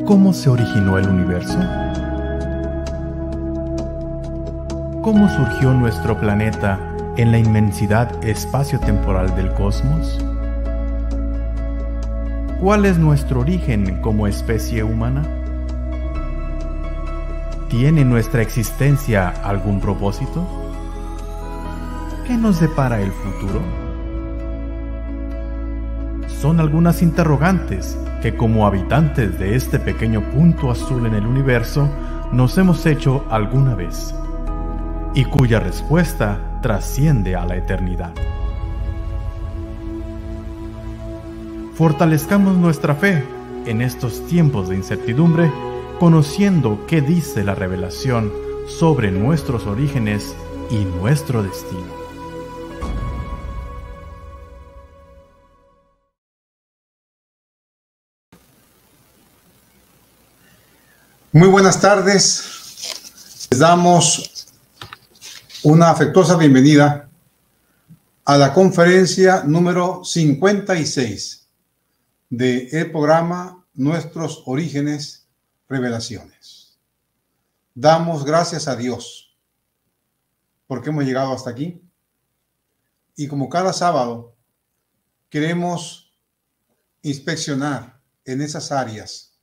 ¿Cómo se originó el universo? ¿Cómo surgió nuestro planeta en la inmensidad espacio-temporal del cosmos? ¿Cuál es nuestro origen como especie humana? ¿Tiene nuestra existencia algún propósito? ¿Qué nos depara el futuro? Son algunas interrogantes que como habitantes de este pequeño punto azul en el universo nos hemos hecho alguna vez y cuya respuesta trasciende a la eternidad. Fortalezcamos nuestra fe en estos tiempos de incertidumbre, conociendo qué dice la revelación sobre nuestros orígenes y nuestro destino. Muy buenas tardes. Les damos una afectuosa bienvenida a la conferencia número 56 del programa Nuestros Orígenes, Revelaciones. Damos gracias a Dios porque hemos llegado hasta aquí y como cada sábado queremos inspeccionar en esas áreas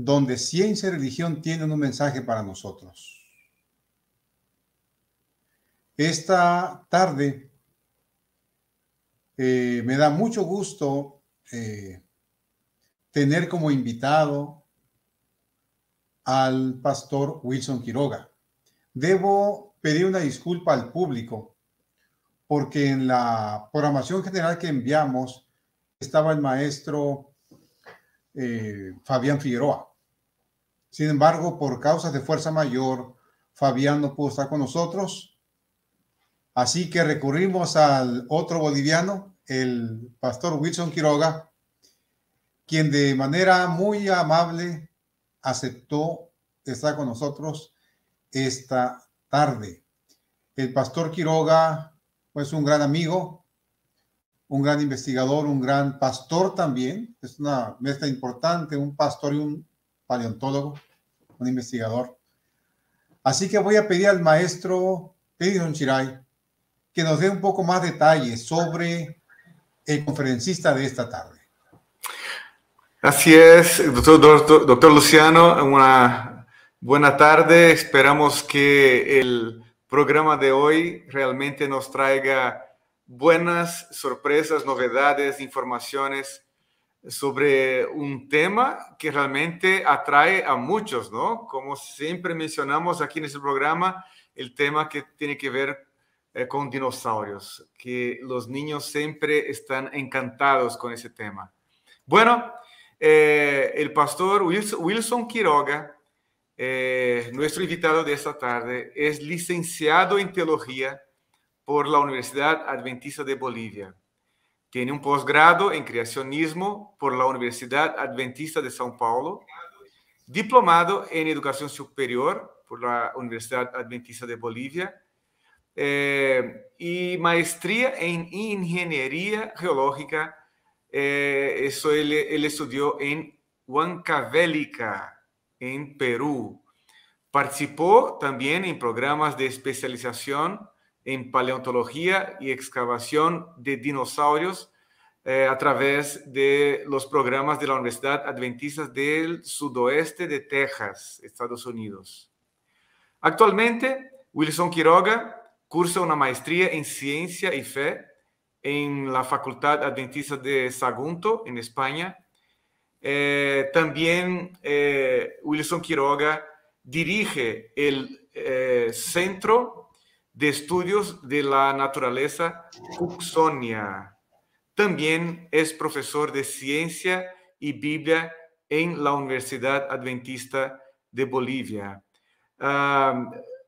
donde ciencia y religión tienen un mensaje para nosotros. Esta tarde me da mucho gusto tener como invitado al pastor Wilson Quiroga. Debo pedir una disculpa al público porque en la programación general que enviamos estaba el maestro Fabián Figueroa. Sin embargo, por causas de fuerza mayor, Fabián no pudo estar con nosotros. Así que recurrimos al otro boliviano, el pastor Wilson Quiroga, quien de manera muy amable aceptó estar con nosotros esta tarde. El pastor Quiroga es un gran amigo, un gran investigador, un gran pastor también. Es una mezcla importante, un pastor y un paleontólogo, un investigador. Así que voy a pedir al maestro Edison Chiray que nos dé un poco más detalles sobre el conferencista de esta tarde. Así es, doctor Luciano, una buena tarde. Esperamos que el programa de hoy realmente nos traiga buenas sorpresas, novedades, informaciones sobre un tema que realmente atrae a muchos, ¿no? Como siempre mencionamos aquí en este programa, el tema que tiene que ver con dinosaurios, que los niños siempre están encantados con ese tema. Bueno, el pastor Wilson Quiroga, nuestro invitado de esta tarde, es licenciado en teología por la Universidad Adventista de Bolivia. Tiene un posgrado en creacionismo por la Universidad Adventista de São Paulo, diplomado en educación superior por la Universidad Adventista de Bolivia y maestría en ingeniería geológica. Eso él estudió en Huancavelica, en Perú. Participó también en programas de especialización en paleontología y excavación de dinosaurios a través de los programas de la Universidad Adventista del Sudoeste de Texas, Estados Unidos. Actualmente, Wilson Quiroga cursa una maestría en Ciencia y Fe en la Facultad Adventista de Sagunto, en España. También Wilson Quiroga dirige el Centro de Estudios de la Naturaleza Cooksonia. También es profesor de Ciencia y Biblia en la Universidad Adventista de Bolivia.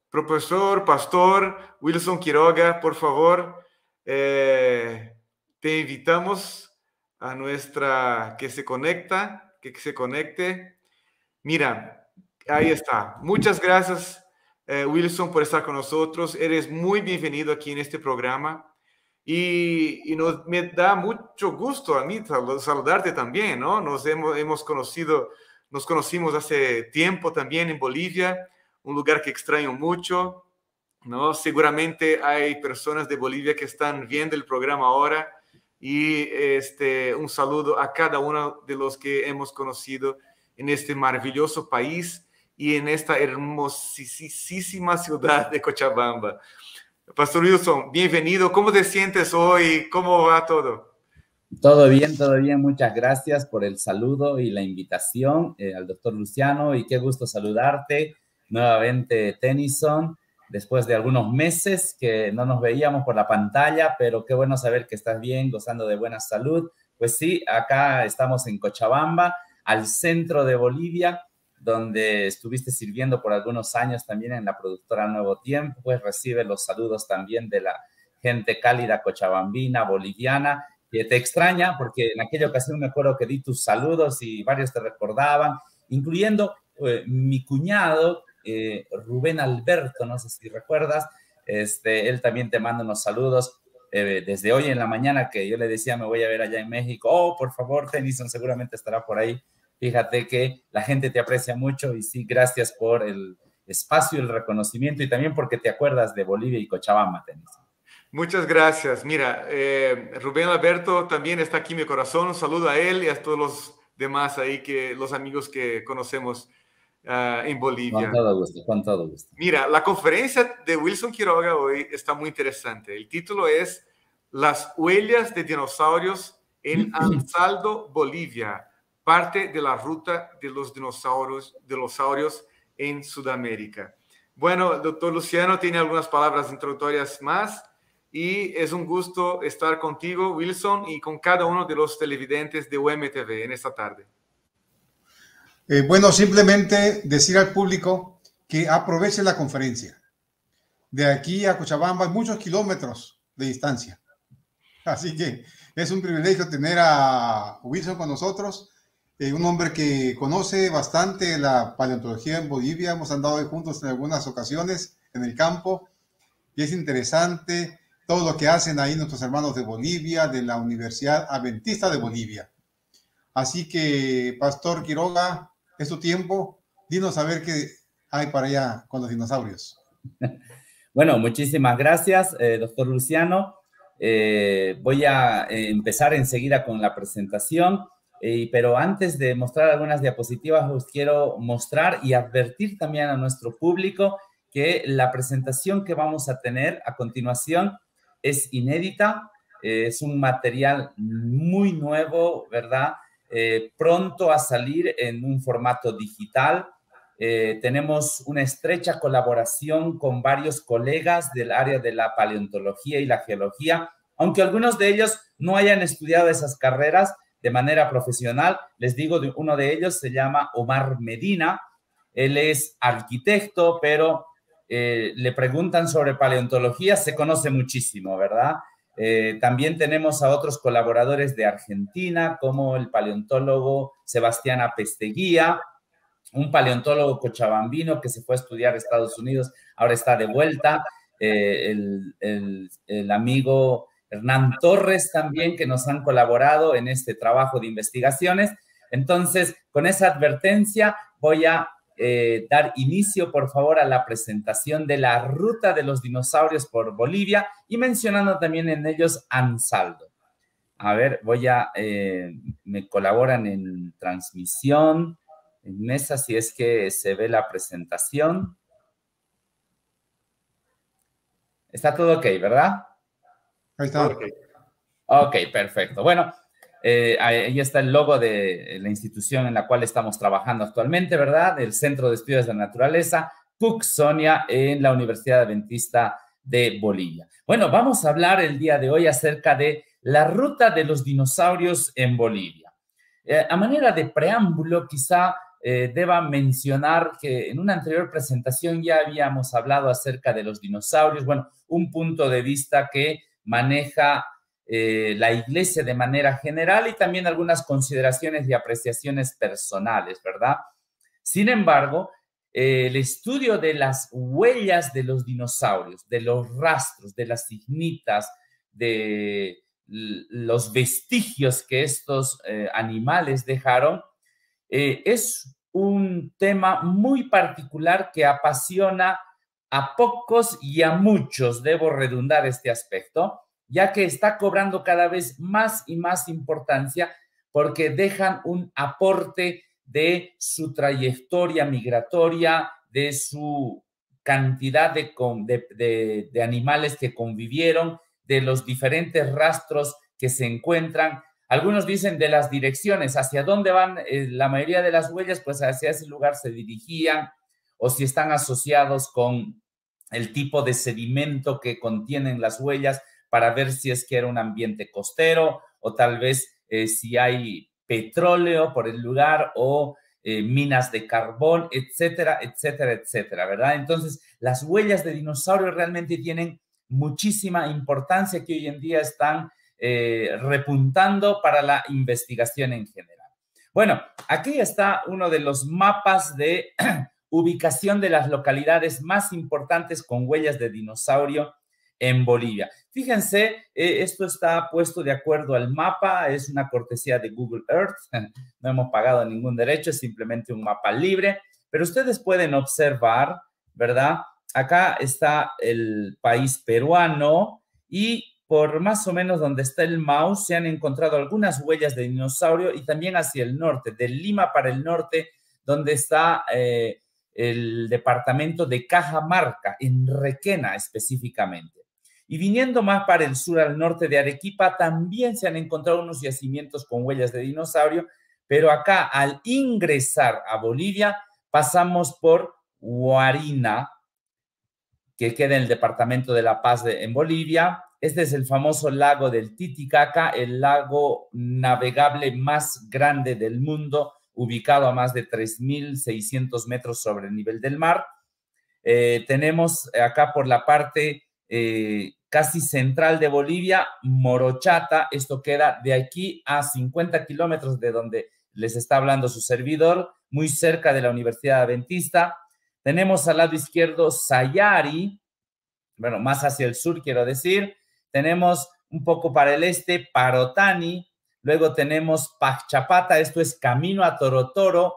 Profesor, pastor Wilson Quiroga, por favor, te invitamos a nuestra que se conecte. Mira, ahí está. Muchas gracias, Wilson, por estar con nosotros. Eres muy bienvenido aquí en este programa. Y me da mucho gusto a mí saludarte también, ¿no? Nos conocimos hace tiempo también en Bolivia, un lugar que extraño mucho, ¿no? Seguramente hay personas de Bolivia que están viendo el programa ahora y un saludo a cada uno de los que hemos conocido en este maravilloso país y en esta hermosísima ciudad de Cochabamba. Pastor Wilson, bienvenido. ¿Cómo te sientes hoy? ¿Cómo va todo? Todo bien, todo bien. Muchas gracias por el saludo y la invitación al doctor Luciano. Y qué gusto saludarte nuevamente, Tennyson, después de algunos meses que no nos veíamos por la pantalla, pero qué bueno saber que estás bien, gozando de buena salud. Pues sí, acá estamos en Cochabamba, al centro de Bolivia, donde estuviste sirviendo por algunos años también en la productora Nuevo Tiempo, pues recibe los saludos también de la gente cálida cochabambina, boliviana, que te extraña, porque en aquella ocasión me acuerdo que di tus saludos y varios te recordaban, incluyendo mi cuñado, Rubén Alberto, no sé si recuerdas, él también te manda unos saludos desde hoy en la mañana, que yo le decía, me voy a ver allá en México. Oh, por favor, Tennyson seguramente estará por ahí. Fíjate que la gente te aprecia mucho y sí, gracias por el espacio, el reconocimiento y también porque te acuerdas de Bolivia y Cochabamba, Tennyson. Muchas gracias. Mira, Rubén Alberto también está aquí en mi corazón. Un saludo a él y a todos los demás ahí, los amigos que conocemos en Bolivia. Con todo gusto, con todo gusto. Mira, la conferencia de Wilson Quiroga hoy está muy interesante. El título es Las huellas de dinosaurios en Ansaldo, Bolivia. Parte de la ruta de los dinosaurios en Sudamérica. Bueno, doctor Luciano tiene algunas palabras introductorias más y es un gusto estar contigo, Wilson, y con cada uno de los televidentes de UMTV en esta tarde. Bueno, simplemente decir al público que aproveche la conferencia. De aquí a Cochabamba hay muchos kilómetros de distancia. Así que es un privilegio tener a Wilson con nosotros. Un hombre que conoce bastante la paleontología en Bolivia. Hemos andado ahí juntos en algunas ocasiones en el campo y es interesante todo lo que hacen ahí nuestros hermanos de Bolivia, de la Universidad Adventista de Bolivia. Así que, Pastor Quiroga, es tu tiempo. Dinos a ver qué hay para allá con los dinosaurios. Bueno, muchísimas gracias, doctor Luciano. Voy a empezar enseguida con la presentación. Pero antes de mostrar algunas diapositivas, os quiero mostrar y advertir también a nuestro público que la presentación que vamos a tener a continuación es inédita, es un material muy nuevo, ¿verdad? Pronto a salir en un formato digital. Tenemos una estrecha colaboración con varios colegas del área de la paleontología y la geología, aunque algunos de ellos no hayan estudiado esas carreras de manera profesional. Les digo, uno de ellos se llama Omar Medina. Él es arquitecto, pero le preguntan sobre paleontología, se conoce muchísimo, ¿verdad? También tenemos a otros colaboradores de Argentina, como el paleontólogo Sebastián Apesteguía, un paleontólogo cochabambino que se fue a estudiar a Estados Unidos, ahora está de vuelta. El amigo Hernán Torres también, que nos han colaborado en este trabajo de investigaciones. Entonces, con esa advertencia, voy a dar inicio, por favor, a la presentación de la ruta de los dinosaurios por Bolivia y mencionando también en ellos Ansaldo. A ver, me colaboran en transmisión, en mesa, si es que se ve la presentación. Está todo ok, ¿verdad? Ahí está. Ok, perfecto. Bueno, ahí está el logo de la institución en la cual estamos trabajando actualmente, ¿verdad? El Centro de Estudios de la Naturaleza, Cooksonia, en la Universidad Adventista de Bolivia. Bueno, vamos a hablar el día de hoy acerca de la ruta de los dinosaurios en Bolivia. A manera de preámbulo, quizá deba mencionar que en una anterior presentación ya habíamos hablado acerca de los dinosaurios. Bueno, un punto de vista que maneja la Iglesia de manera general y también algunas consideraciones y apreciaciones personales, ¿verdad? Sin embargo, el estudio de las huellas de los dinosaurios, de los rastros, de las ignitas, los vestigios que estos animales dejaron, es un tema muy particular que apasiona a pocos y a muchos, debo redundar este aspecto, ya que está cobrando cada vez más y más importancia porque dejan un aporte de su trayectoria migratoria, de su cantidad de animales que convivieron, de los diferentes rastros que se encuentran. Algunos dicen de las direcciones, hacia dónde van la mayoría de las huellas, pues hacia ese lugar se dirigían, o si están asociados con el tipo de sedimento que contienen las huellas para ver si es que era un ambiente costero o tal vez si hay petróleo por el lugar o minas de carbón, etcétera, etcétera, etcétera, ¿verdad? Entonces, las huellas de dinosaurios realmente tienen muchísima importancia que hoy en día están repuntando para la investigación en general. Bueno, aquí está uno de los mapas de ubicación de las localidades más importantes con huellas de dinosaurio en Bolivia. Fíjense, esto está puesto de acuerdo al mapa, es una cortesía de Google Earth, no hemos pagado ningún derecho, es simplemente un mapa libre, pero ustedes pueden observar, ¿verdad? Acá está el país peruano y por más o menos donde está el mouse se han encontrado algunas huellas de dinosaurio y también hacia el norte, de Lima para el norte, donde está el departamento de Cajamarca, en Requena específicamente. Y viniendo más para el sur, al norte de Arequipa, también se han encontrado unos yacimientos con huellas de dinosaurio, pero acá al ingresar a Bolivia pasamos por Huarina, que queda en el departamento de La Paz en Bolivia. Este es el famoso lago del Titicaca, el lago navegable más grande del mundo, ubicado a más de 3.600 metros sobre el nivel del mar. Tenemos acá por la parte casi central de Bolivia, Morochata. Esto queda de aquí a 50 kilómetros de donde les está hablando su servidor, muy cerca de la Universidad Adventista. Tenemos al lado izquierdo Sayari, bueno, más hacia el sur quiero decir. Tenemos un poco para el este Parotani. Luego tenemos Pachapata, esto es camino a Torotoro,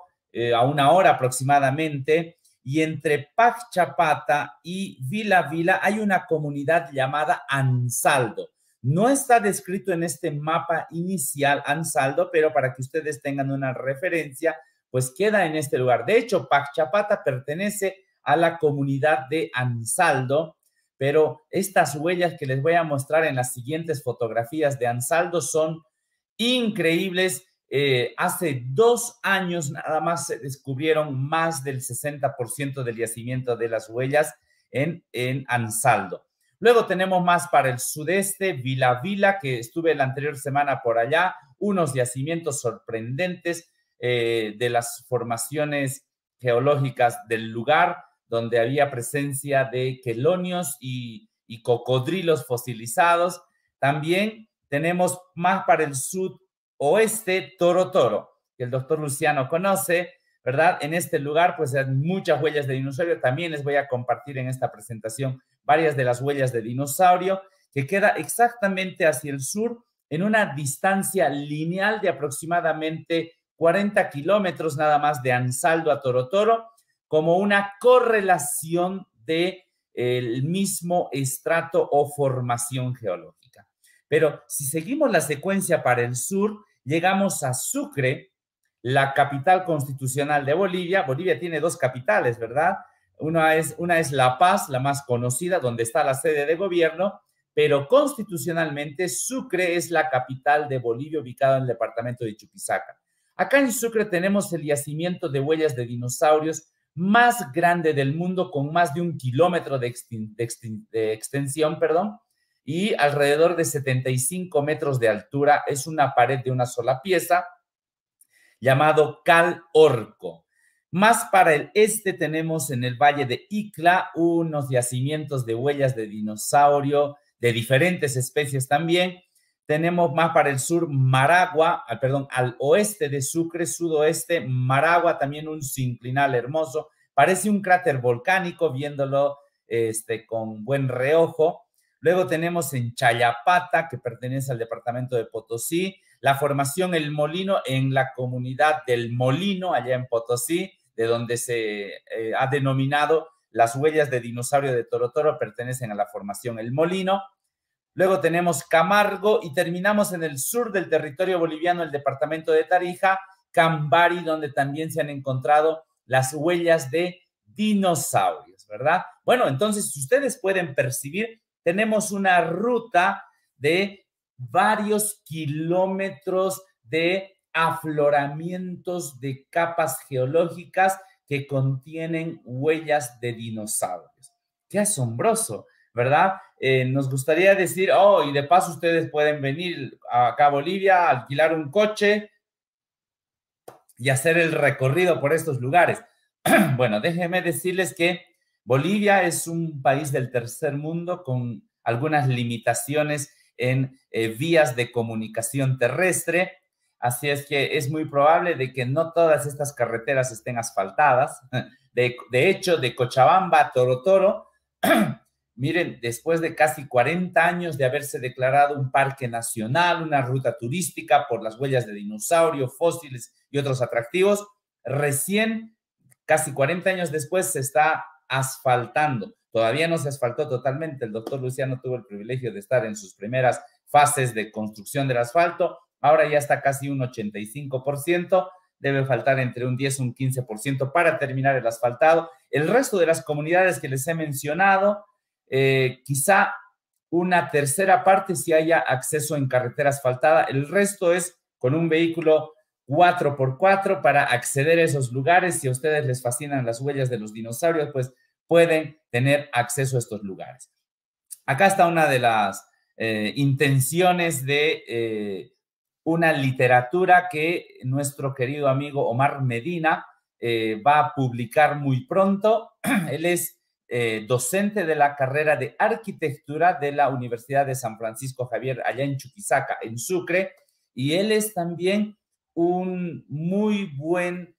a 1 hora aproximadamente. Y entre Pachapata y Vila Vila hay una comunidad llamada Ansaldo. No está descrito en este mapa inicial Ansaldo, pero para que ustedes tengan una referencia, pues queda en este lugar. De hecho, Pachapata pertenece a la comunidad de Ansaldo, pero estas huellas que les voy a mostrar en las siguientes fotografías de Ansaldo son increíbles. Hace 2 años nada más se descubrieron más del 60% del yacimiento de las huellas en Ansaldo. Luego tenemos más para el sudeste, Vila Vila, que estuve la anterior semana por allá, unos yacimientos sorprendentes de las formaciones geológicas del lugar, donde había presencia de quelonios y cocodrilos fosilizados. También tenemos más para el sudoeste, Torotoro, que el doctor Luciano conoce, ¿verdad? En este lugar, pues hay muchas huellas de dinosaurio. También les voy a compartir en esta presentación varias de las huellas de dinosaurio, que queda exactamente hacia el sur, en una distancia lineal de aproximadamente 40 kilómetros nada más de Ansaldo a Torotoro, como una correlación del mismo estrato o formación geológica. Pero si seguimos la secuencia para el sur, llegamos a Sucre, la capital constitucional de Bolivia. Bolivia tiene 2 capitales, ¿verdad? Una es La Paz, la más conocida, donde está la sede de gobierno, pero constitucionalmente Sucre es la capital de Bolivia, ubicada en el departamento de Chuquisaca. Acá en Sucre tenemos el yacimiento de huellas de dinosaurios más grande del mundo, con más de 1 kilómetro de extensión, y alrededor de 75 metros de altura. Es una pared de una sola pieza, llamado Cal Orco. Más para el este tenemos en el Valle de Icla unos yacimientos de huellas de dinosaurio de diferentes especies también. Tenemos más para el sur Maragua, al oeste de Sucre, sudoeste, Maragua, también un sinclinal hermoso. Parece un cráter volcánico viéndolo con buen reojo. Luego tenemos en Chayapata, que pertenece al departamento de Potosí, la formación El Molino en la comunidad del Molino, allá en Potosí, de donde se ha denominado las huellas de dinosaurio de Torotoro, pertenecen a la formación El Molino. Luego tenemos Camargo y terminamos en el sur del territorio boliviano, el departamento de Tarija, Cambari, donde también se han encontrado las huellas de dinosaurios, ¿verdad? Bueno, entonces, si ustedes pueden percibir, tenemos una ruta de varios kilómetros de afloramientos de capas geológicas que contienen huellas de dinosaurios. ¡Qué asombroso! ¿Verdad? Nos gustaría decir, oh, y de paso ustedes pueden venir acá a Bolivia, alquilar un coche y hacer el recorrido por estos lugares. Bueno, déjenme decirles que Bolivia es un país del tercer mundo con algunas limitaciones en vías de comunicación terrestre, así es que es muy probable de que no todas estas carreteras estén asfaltadas. De hecho, de Cochabamba a Torotoro, miren, después de casi 40 años de haberse declarado un parque nacional, una ruta turística por las huellas de dinosaurio, fósiles y otros atractivos, recién, casi 40 años después, se está asfaltando. Todavía no se asfaltó totalmente. El doctor Luciano tuvo el privilegio de estar en sus primeras fases de construcción del asfalto. Ahora ya está casi un 85%. Debe faltar entre un 10 y un 15% para terminar el asfaltado. El resto de las comunidades que les he mencionado, quizá una tercera parte si haya acceso en carretera asfaltada. El resto es con un vehículo 4x4 para acceder a esos lugares. Si a ustedes les fascinan las huellas de los dinosaurios, pues pueden tener acceso a estos lugares. Acá está una de las intenciones de una literatura que nuestro querido amigo Omar Medina va a publicar muy pronto. Él es docente de la carrera de arquitectura de la Universidad de San Francisco Javier, allá en Chuquisaca, en Sucre, y él es también un muy buen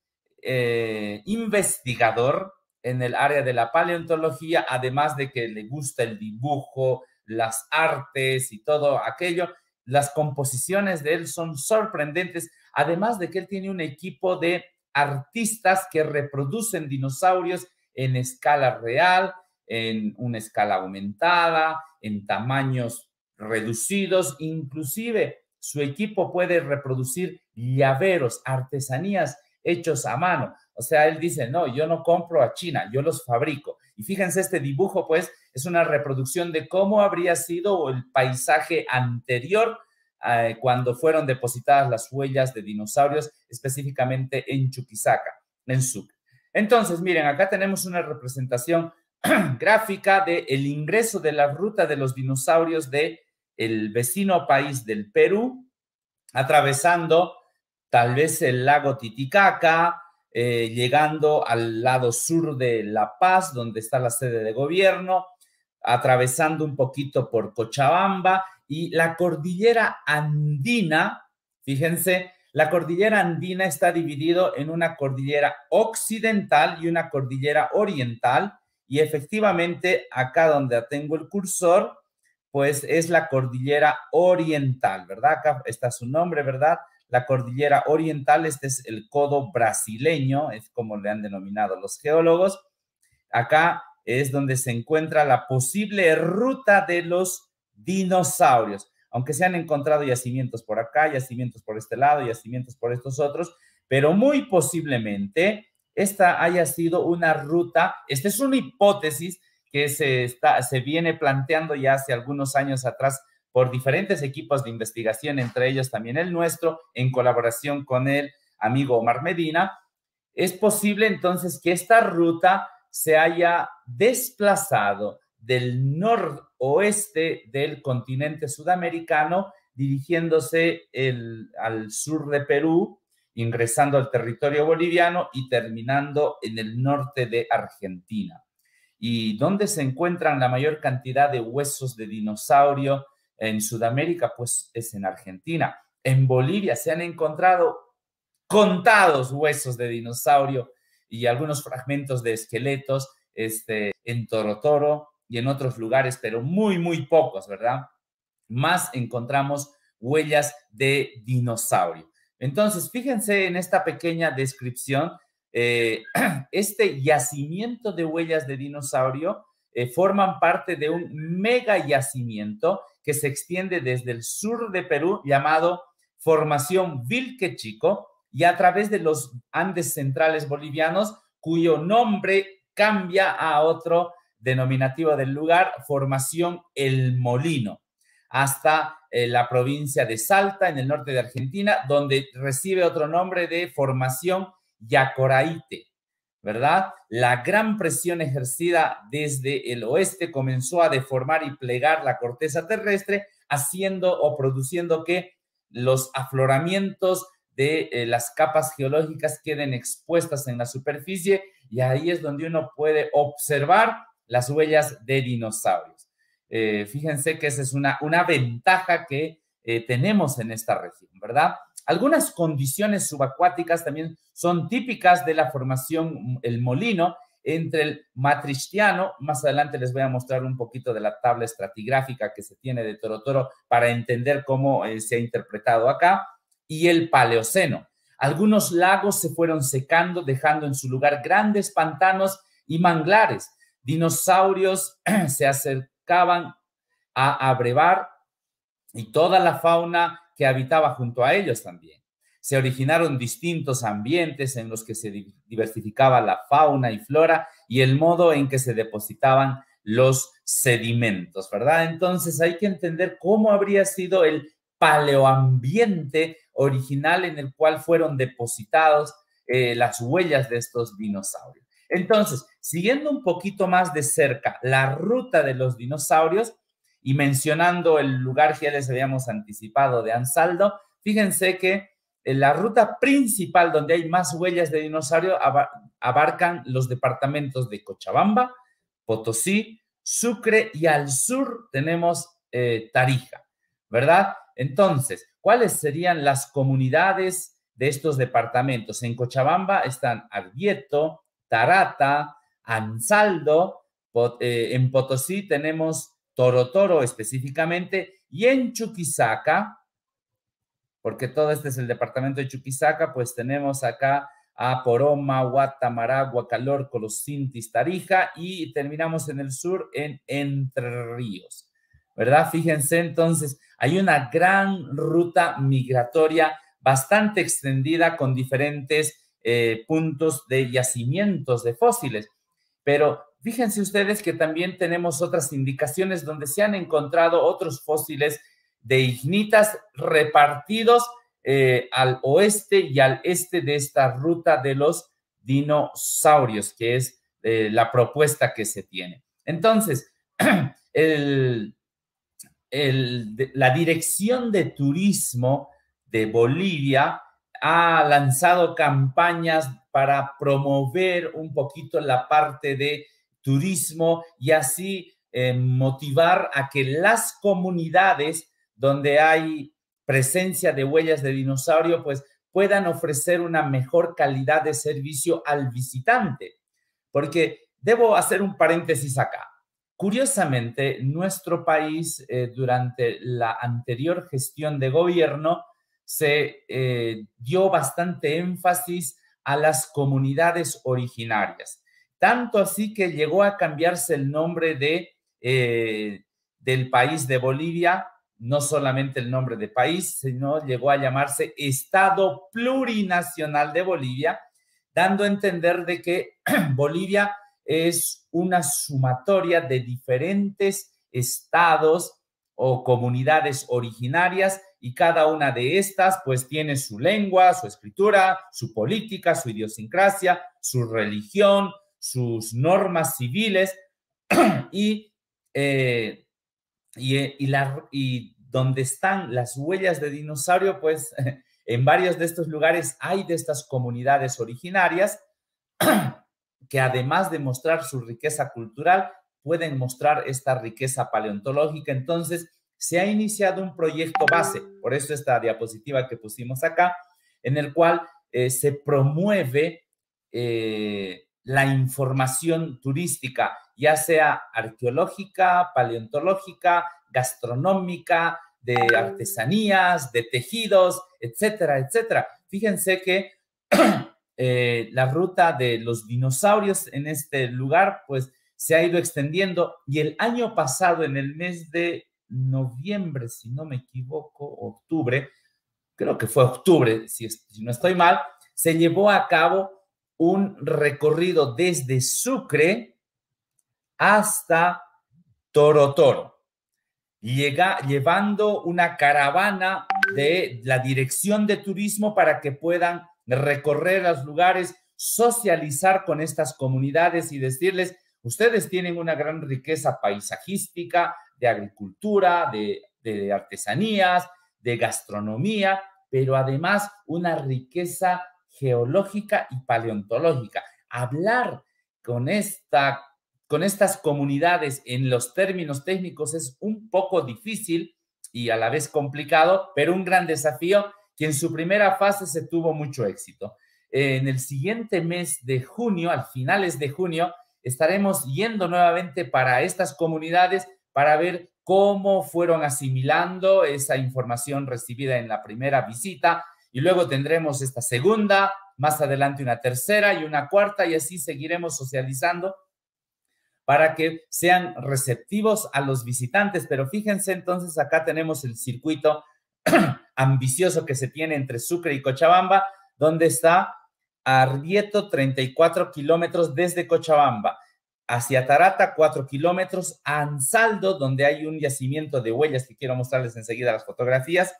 investigador en el área de la paleontología, además de que le gusta el dibujo, las artes y todo aquello. Las composiciones de él son sorprendentes, además de que él tiene un equipo de artistas que reproducen dinosaurios en escala real, en una escala aumentada, en tamaños reducidos. Inclusive su equipo puede reproducir llaveros, artesanías hechos a mano. O sea, él dice, no, yo no compro a China, yo los fabrico. Y fíjense, este dibujo, pues, es una reproducción de cómo habría sido el paisaje anterior cuando fueron depositadas las huellas de dinosaurios, específicamente en Chuquisaca, en Sucre. Entonces, miren, acá tenemos una representación gráfica del ingreso de la ruta de los dinosaurios del vecino país del Perú, atravesando tal vez el lago Titicaca, llegando al lado sur de La Paz, donde está la sede de gobierno, atravesando un poquito por Cochabamba y la cordillera andina. Fíjense, la cordillera andina está dividido en una cordillera occidental y una cordillera oriental, y efectivamente acá donde tengo el cursor, pues es la cordillera oriental, ¿verdad? Acá está su nombre, ¿verdad? La cordillera oriental, este es el codo brasileño, es como le han denominado los geólogos. Acá es donde se encuentra la posible ruta de los dinosaurios, aunque se han encontrado yacimientos por acá, yacimientos por este lado, yacimientos por estos otros, pero muy posiblemente esta haya sido una ruta. Esta es una hipótesis que se viene planteando ya hace algunos años atrás por diferentes equipos de investigación, entre ellos también el nuestro, en colaboración con el amigo Omar Medina. Es posible entonces que esta ruta se haya desplazado del noroeste del continente sudamericano, dirigiéndose al sur de Perú, ingresando al territorio boliviano y terminando en el norte de Argentina. ¿Y dónde se encuentran la mayor cantidad de huesos de dinosaurio en Sudamérica? Pues es en Argentina. En Bolivia se han encontrado contados huesos de dinosaurio y algunos fragmentos de esqueletos en Torotoro, y en otros lugares, pero muy, muy pocos, ¿verdad? Más encontramos huellas de dinosaurio. Entonces, fíjense en esta pequeña descripción, este yacimiento de huellas de dinosaurio forman parte de un mega yacimiento que se extiende desde el sur de Perú, llamado Formación Vilque Chico, y a través de los Andes centrales bolivianos, cuyo nombre cambia a otro denominativo del lugar, Formación El Molino, hasta la provincia de Salta, en el norte de Argentina, donde recibe otro nombre de Formación Yacoraíte, ¿verdad? La gran presión ejercida desde el oeste comenzó a deformar y plegar la corteza terrestre, haciendo o produciendo que los afloramientos de las capas geológicas queden expuestas en la superficie, y ahí es donde uno puede observar las huellas de dinosaurios. Fíjense que esa es una ventaja que tenemos en esta región, ¿verdad? Algunas condiciones subacuáticas también son típicas de la formación El Molino entre el Matristiano. Más adelante les voy a mostrar un poquito de la tabla estratigráfica que se tiene de Torotoro para entender cómo se ha interpretado acá, y el Paleoceno. Algunos lagos se fueron secando, dejando en su lugar grandes pantanos y manglares. Dinosaurios se acercaban a abrevar, y toda la fauna que habitaba junto a ellos también. Se originaron distintos ambientes en los que se diversificaba la fauna y flora y el modo en que se depositaban los sedimentos, ¿verdad? Entonces hay que entender cómo habría sido el paleoambiente original en el cual fueron depositados las huellas de estos dinosaurios. Entonces, siguiendo un poquito más de cerca la ruta de los dinosaurios y mencionando el lugar que ya les habíamos anticipado de Ansaldo, fíjense que la ruta principal donde hay más huellas de dinosaurio abarcan los departamentos de Cochabamba, Potosí, Sucre, y al sur tenemos Tarija, ¿verdad? Entonces, ¿cuáles serían las comunidades de estos departamentos? En Cochabamba están Argueto, Tarata, Ansaldo, en Potosí tenemos Torotoro específicamente, y en Chuquisaca, porque todo este es el departamento de Chuquisaca, pues tenemos acá a Poroma, Huata, Maragua, Calorco, Los Sintis, Tarija, y terminamos en el sur en Entre Ríos, ¿verdad? Fíjense, entonces, hay una gran ruta migratoria bastante extendida con diferentes puntos de yacimientos de fósiles, pero fíjense ustedes que también tenemos otras indicaciones donde se han encontrado otros fósiles de ignitas repartidos al oeste y al este de esta ruta de los dinosaurios, que es la propuesta que se tiene. Entonces, la Dirección de Turismo de Bolivia ha lanzado campañas para promover un poquito la parte de turismo y así motivar a que las comunidades donde hay presencia de huellas de dinosaurio pues puedan ofrecer una mejor calidad de servicio al visitante. Porque debo hacer un paréntesis acá. Curiosamente, nuestro país durante la anterior gestión de gobierno se dio bastante énfasis a las comunidades originarias. Tanto así que llegó a cambiarse el nombre del país de Bolivia, no solamente el nombre de país, sino llegó a llamarse Estado Plurinacional de Bolivia, dando a entender de que Bolivia es una sumatoria de diferentes estados o comunidades originarias, y cada una de estas pues tiene su lengua, su escritura, su política, su idiosincrasia, su religión, sus normas civiles y donde están las huellas de dinosaurio, pues en varios de estos lugares hay de estas comunidades originarias que además de mostrar su riqueza cultural, pueden mostrar esta riqueza paleontológica. Entonces, se ha iniciado un proyecto base, por eso esta diapositiva que pusimos acá, en el cual se promueve la información turística, ya sea arqueológica, paleontológica, gastronómica, de artesanías, de tejidos, etcétera, etcétera. Fíjense que la ruta de los dinosaurios en este lugar, pues, se ha ido extendiendo, y el año pasado, en el mes de noviembre, si no me equivoco, octubre, creo que fue octubre, si no estoy mal, se llevó a cabo un recorrido desde Sucre hasta Torotoro, llevando una caravana de la Dirección de Turismo para que puedan recorrer los lugares, socializar con estas comunidades y decirles, ustedes tienen una gran riqueza paisajística, de agricultura, de artesanías, de gastronomía, pero además una riqueza geológica y paleontológica. Hablar con estas comunidades en los términos técnicos es un poco difícil y a la vez complicado, pero un gran desafío que en su primera fase se tuvo mucho éxito. En el siguiente mes de junio, a finales de junio, estaremos yendo nuevamente para estas comunidades para ver cómo fueron asimilando esa información recibida en la primera visita, y luego tendremos esta segunda, más adelante una tercera y una cuarta, y así seguiremos socializando para que sean receptivos a los visitantes. Pero fíjense, entonces acá tenemos el circuito ambicioso que se tiene entre Sucre y Cochabamba, donde está Arrieto, 34 kilómetros desde Cochabamba, hacia Tarata, 4 kilómetros, a Ansaldo, donde hay un yacimiento de huellas que quiero mostrarles enseguida las fotografías,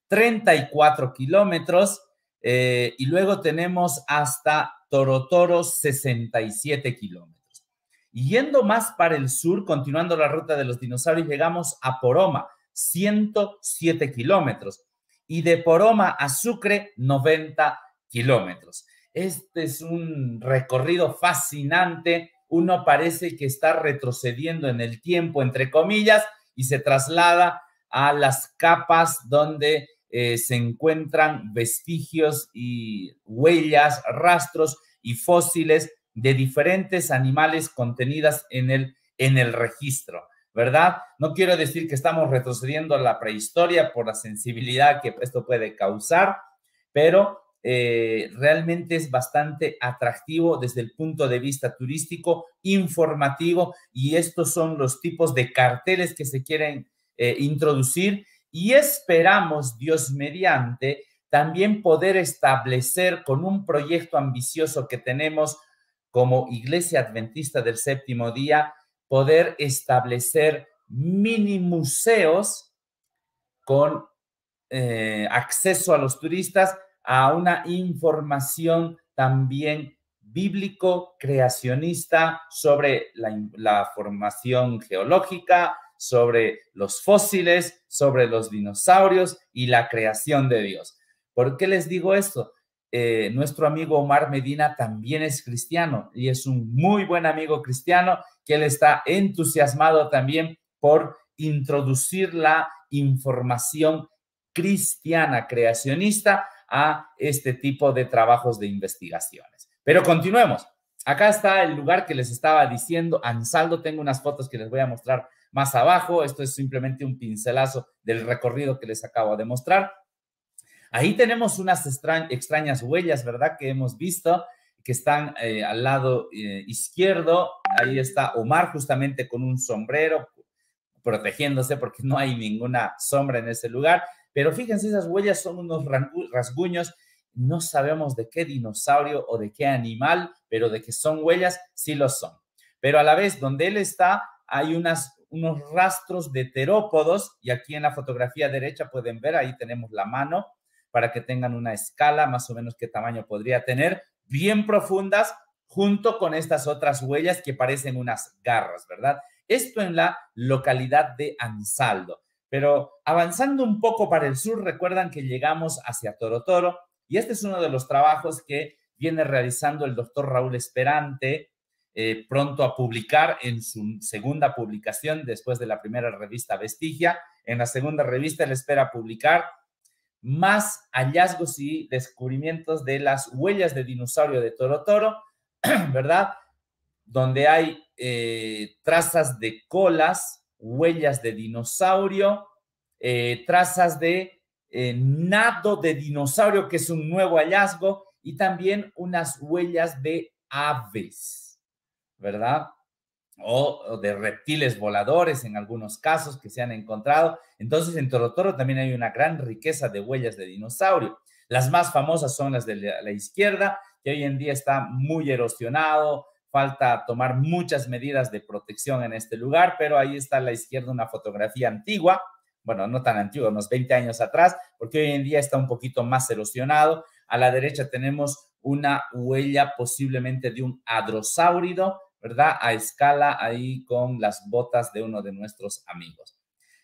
34 kilómetros, y luego tenemos hasta Torotoro, 67 kilómetros. Y yendo más para el sur, continuando la ruta de los dinosaurios, llegamos a Poroma, 107 kilómetros, y de Poroma a Sucre, 90 kilómetros. Este es un recorrido fascinante. Uno parece que está retrocediendo en el tiempo, entre comillas, y se traslada a las capas donde se encuentran vestigios y huellas, rastros y fósiles de diferentes animales contenidas en el registro, ¿verdad? No quiero decir que estamos retrocediendo a la prehistoria por la sensibilidad que esto puede causar, pero realmente es bastante atractivo desde el punto de vista turístico, informativo, y estos son los tipos de carteles que se quieren introducir, y esperamos, Dios mediante, también poder establecer con un proyecto ambicioso que tenemos como Iglesia Adventista del Séptimo Día, poder establecer mini museos con acceso a los turistas a una información también bíblico-creacionista sobre la formación geológica, sobre los fósiles, sobre los dinosaurios y la creación de Dios. ¿Por qué les digo esto? Nuestro amigo Omar Medina también es cristiano y es un muy buen amigo cristiano que él está entusiasmado también por introducir la información cristiana creacionista a este tipo de trabajos de investigaciones. Pero continuemos. Acá está el lugar que les estaba diciendo, Ansaldo. Tengo unas fotos que les voy a mostrar más abajo. Esto es simplemente un pincelazo del recorrido que les acabo de mostrar. Ahí tenemos unas extrañas huellas, ¿verdad? Que hemos visto, que están al lado izquierdo. Ahí está Omar justamente con un sombrero, protegiéndose porque no hay ninguna sombra en ese lugar. Pero fíjense, esas huellas son unos rasguños. No sabemos de qué dinosaurio o de qué animal, pero de que son huellas, sí lo son. Pero a la vez, donde él está, hay unos rastros de terópodos, y aquí en la fotografía derecha pueden ver, ahí tenemos la mano, para que tengan una escala más o menos qué tamaño podría tener, bien profundas, junto con estas otras huellas que parecen unas garras, ¿verdad? Esto en la localidad de Ansaldo. Pero avanzando un poco para el sur, recuerdan que llegamos hacia Torotoro, y este es uno de los trabajos que viene realizando el doctor Raúl Esperante, pronto a publicar en su segunda publicación después de la primera revista Vestigia. En la segunda revista él espera publicar más hallazgos y descubrimientos de las huellas de dinosaurio de Torotoro, ¿verdad? Donde hay trazas de colas, huellas de dinosaurio, trazas de nado de dinosaurio, que es un nuevo hallazgo, y también unas huellas de aves, ¿verdad? O de reptiles voladores en algunos casos que se han encontrado. Entonces, en Torotoro también hay una gran riqueza de huellas de dinosaurio. Las más famosas son las de la izquierda, que hoy en día está muy erosionado, falta tomar muchas medidas de protección en este lugar, pero ahí está a la izquierda una fotografía antigua, bueno, no tan antigua, unos 20 años atrás, porque hoy en día está un poquito más erosionado. A la derecha tenemos una huella posiblemente de un hadrosáurido, ¿verdad? A escala ahí con las botas de uno de nuestros amigos.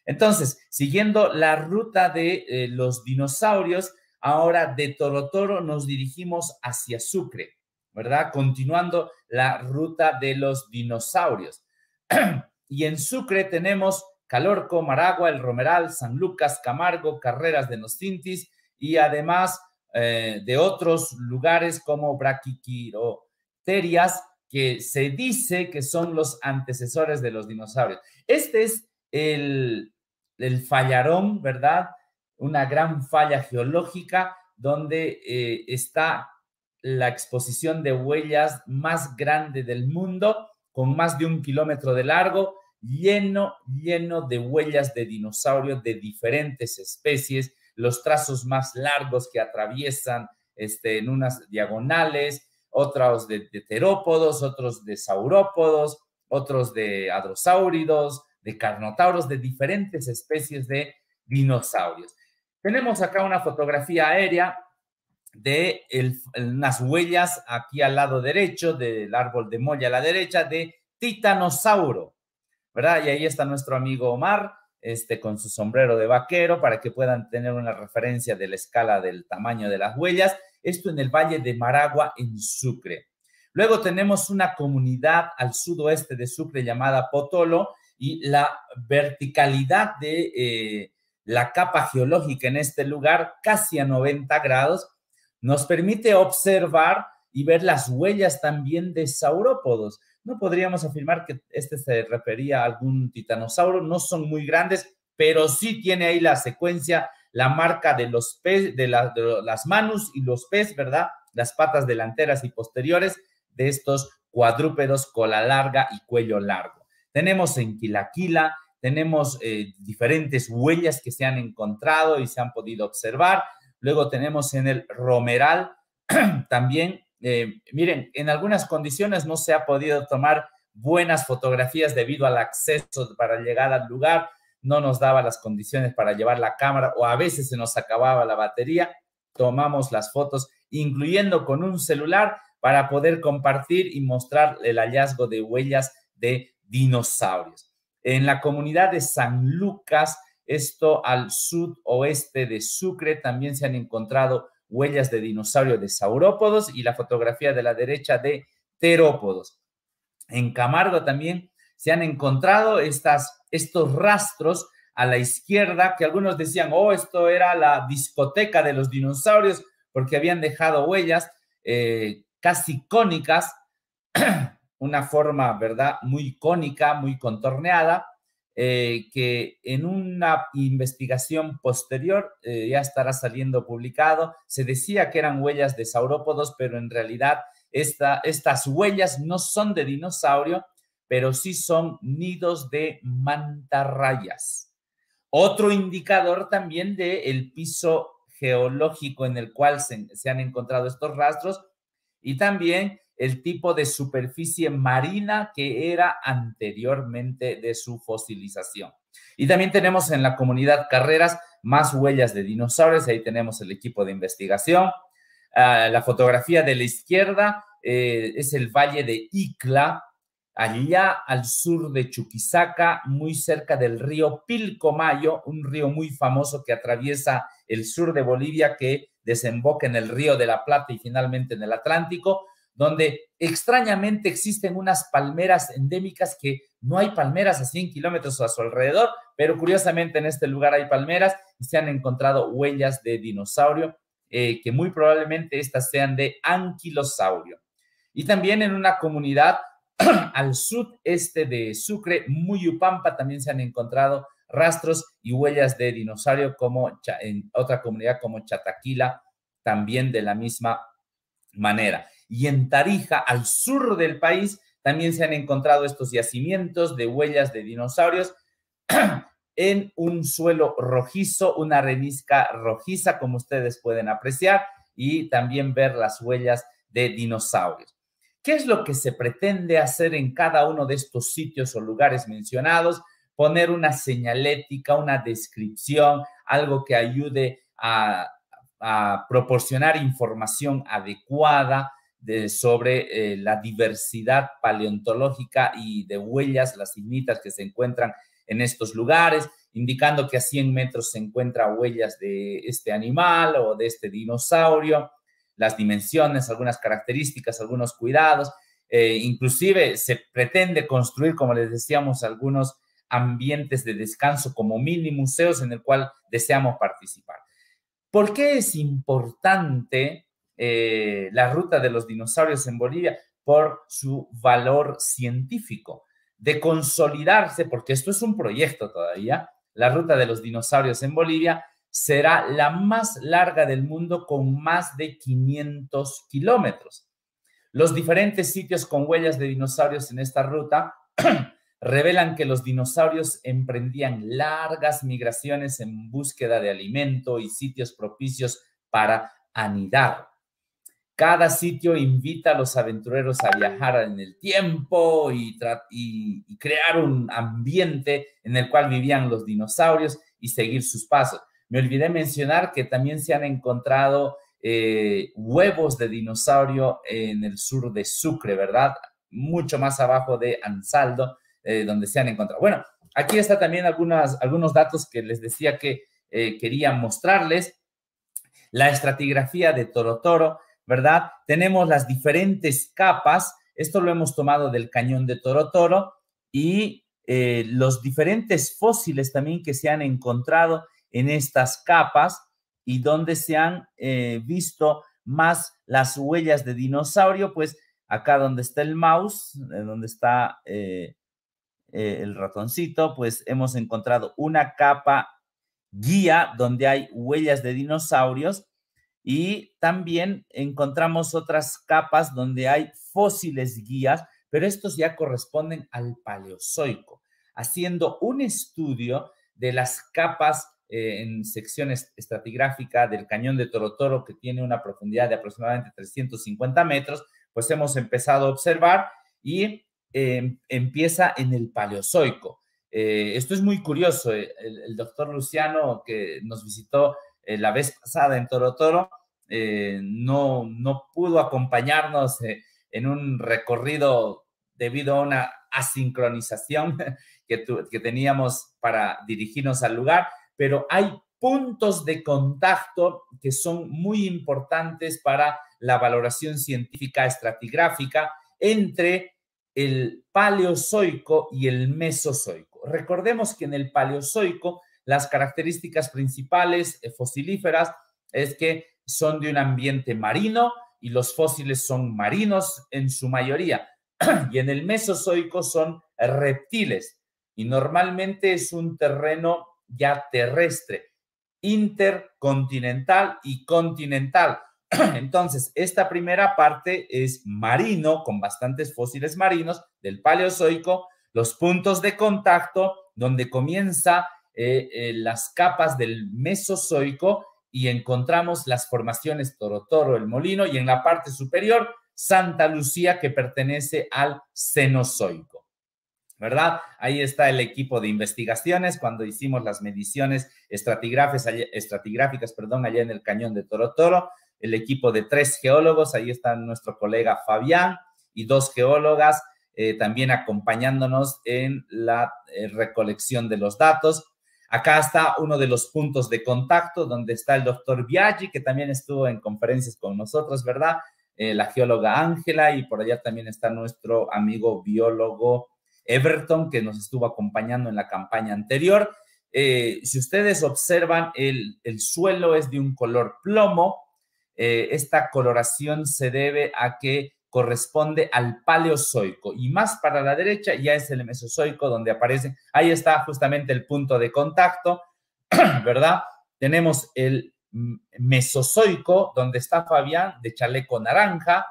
Entonces, siguiendo la ruta de los dinosaurios, ahora de Torotoro nos dirigimos hacia Sucre, ¿verdad? Continuando la ruta de los dinosaurios. Y en Sucre tenemos Calorco, Maragua, El Romeral, San Lucas, Camargo, Carreras de Nostintis y además de otros lugares como Braquiquiroterias, que se dice que son los antecesores de los dinosaurios. Este es el fallarón, ¿verdad? Una gran falla geológica donde está la exposición de huellas más grande del mundo, con más de 1 kilómetro de largo, lleno de huellas de dinosaurios de diferentes especies, los trazos más largos que atraviesan en unas diagonales, otros de terópodos, otros de saurópodos, otros de hadrosáuridos, de carnotauros, de diferentes especies de dinosaurios. Tenemos acá una fotografía aérea de unas huellas aquí al lado derecho, del árbol de molla a la derecha, de titanosauro, ¿verdad? Y ahí está nuestro amigo Omar, con su sombrero de vaquero, para que puedan tener una referencia de la escala del tamaño de las huellas. Esto en el Valle de Maragua, en Sucre. Luego tenemos una comunidad al sudoeste de Sucre llamada Potolo, y la verticalidad de la capa geológica en este lugar, casi a 90 grados, nos permite observar y ver las huellas también de saurópodos. No podríamos afirmar que se refería a algún titanosauro, no son muy grandes, pero sí tiene ahí la secuencia, la marca de los pies, de las manos y los pies, ¿verdad? Las patas delanteras y posteriores de estos cuadrúpedos, cola larga y cuello largo. Tenemos en Quilaquila, tenemos diferentes huellas que se han encontrado y se han podido observar. Luego tenemos en el Romeral también, miren, en algunas condiciones no se ha podido tomar buenas fotografías debido al acceso para llegar al lugar, no nos daba las condiciones para llevar la cámara o a veces se nos acababa la batería. Tomamos las fotos, incluyendo con un celular, para poder compartir y mostrar el hallazgo de huellas de dinosaurios. En la comunidad de San Lucas, esto al sudoeste de Sucre, también se han encontrado huellas de dinosaurio de saurópodos y la fotografía de la derecha de terópodos. En Camargo también se han encontrado estos rastros a la izquierda, que algunos decían, oh, esto era la discoteca de los dinosaurios, porque habían dejado huellas casi cónicas, una forma, ¿verdad?, muy cónica, muy contorneada, que en una investigación posterior ya estará saliendo publicado. Se decía que eran huellas de saurópodos, pero en realidad estas huellas no son de dinosaurio, pero sí son nidos de mantarrayas. Otro indicador también del piso geológico en el cual se han encontrado estos rastros, y también el tipo de superficie marina que era anteriormente de su fosilización. Y también tenemos en la comunidad Carreras más huellas de dinosaurios. Ahí tenemos el equipo de investigación. La fotografía de la izquierda es el valle de Icla, allá al sur de Chuquisaca, muy cerca del río Pilcomayo, un río muy famoso que atraviesa el sur de Bolivia, que desemboca en el río de la Plata y finalmente en el Atlántico, donde extrañamente existen unas palmeras endémicas, que no hay palmeras a 100 kilómetros a su alrededor, pero curiosamente en este lugar hay palmeras y se han encontrado huellas de dinosaurio, que muy probablemente estas sean de anquilosaurio. Y también en una comunidad al sudeste de Sucre, Muyupampa, también se han encontrado rastros y huellas de dinosaurio, como en otra comunidad como Chataquila, también de la misma manera. Y en Tarija, al sur del país, también se han encontrado estos yacimientos de huellas de dinosaurios en un suelo rojizo, una arenisca rojiza, como ustedes pueden apreciar, y también ver las huellas de dinosaurios. ¿Qué es lo que se pretende hacer en cada uno de estos sitios o lugares mencionados? Poner una señalética, una descripción, algo que ayude a proporcionar información adecuada sobre la diversidad paleontológica y de huellas, las ignitas que se encuentran en estos lugares, indicando que a 100 metros se encuentran huellas de este animal o de este dinosaurio, las dimensiones, algunas características, algunos cuidados. Inclusive se pretende construir, como les decíamos, algunos ambientes de descanso como mini museos en el cual deseamos participar. ¿Por qué es importante la ruta de los dinosaurios en Bolivia? Por su valor científico, de consolidarse, porque esto es un proyecto todavía. La ruta de los dinosaurios en Bolivia será la más larga del mundo, con más de 500 kilómetros. Los diferentes sitios con huellas de dinosaurios en esta ruta revelan que los dinosaurios emprendían largas migraciones en búsqueda de alimento y sitios propicios para anidar. Cada sitio invita a los aventureros a viajar en el tiempo y crear un ambiente en el cual vivían los dinosaurios y seguir sus pasos. Me olvidé mencionar que también se han encontrado huevos de dinosaurio en el sur de Sucre, ¿verdad? Mucho más abajo de Ansaldo, donde se han encontrado. Bueno, aquí está también algunos datos que les decía que quería mostrarles. La estratigrafía de Torotoro, ¿verdad? Tenemos las diferentes capas. Esto lo hemos tomado del cañón de Torotoro, y los diferentes fósiles también que se han encontrado en estas capas, y donde se han visto más las huellas de dinosaurio, pues acá donde está el mouse, donde está el ratoncito, pues hemos encontrado una capa guía donde hay huellas de dinosaurios, y también encontramos otras capas donde hay fósiles guías, pero estos ya corresponden al Paleozoico, haciendo un estudio de las capas en sección estratigráfica del cañón de Torotoro, que tiene una profundidad de aproximadamente 350 metros, pues hemos empezado a observar, y empieza en el Paleozoico. Esto es muy curioso. El doctor Luciano, que nos visitó la vez pasada en Torotoro, no pudo acompañarnos en un recorrido debido a una asincronización que teníamos para dirigirnos al lugar, pero hay puntos de contacto que son muy importantes para la valoración científica estratigráfica entre el Paleozoico y el Mesozoico. Recordemos que en el Paleozoico las características principales fosilíferas es que son de un ambiente marino, y los fósiles son marinos en su mayoría. Y en el Mesozoico son reptiles, y normalmente es un terreno ya terrestre, intercontinental y continental. Entonces, esta primera parte es marino, con bastantes fósiles marinos del Paleozoico, los puntos de contacto donde comienza las capas del Mesozoico, y encontramos las formaciones Torotoro, el Molino, y en la parte superior Santa Lucía, que pertenece al Cenozoico, ¿verdad? Ahí está el equipo de investigaciones cuando hicimos las mediciones estratigráficas, allá en el cañón de Torotoro. El equipo de 3 geólogos, ahí está nuestro colega Fabián, y 2 geólogas también acompañándonos en la recolección de los datos. Acá está uno de los puntos de contacto donde está el doctor Biaggi, que también estuvo en conferencias con nosotros, ¿verdad? La geóloga Ángela, y por allá también está nuestro amigo biólogo Everton, que nos estuvo acompañando en la campaña anterior. Si ustedes observan, el suelo es de un color plomo. Esta coloración se debe a que corresponde al Paleozoico, y más para la derecha ya es el Mesozoico, donde aparece, ahí está justamente el punto de contacto, ¿verdad? Tenemos el Mesozoico, donde está Fabián, de chaleco naranja,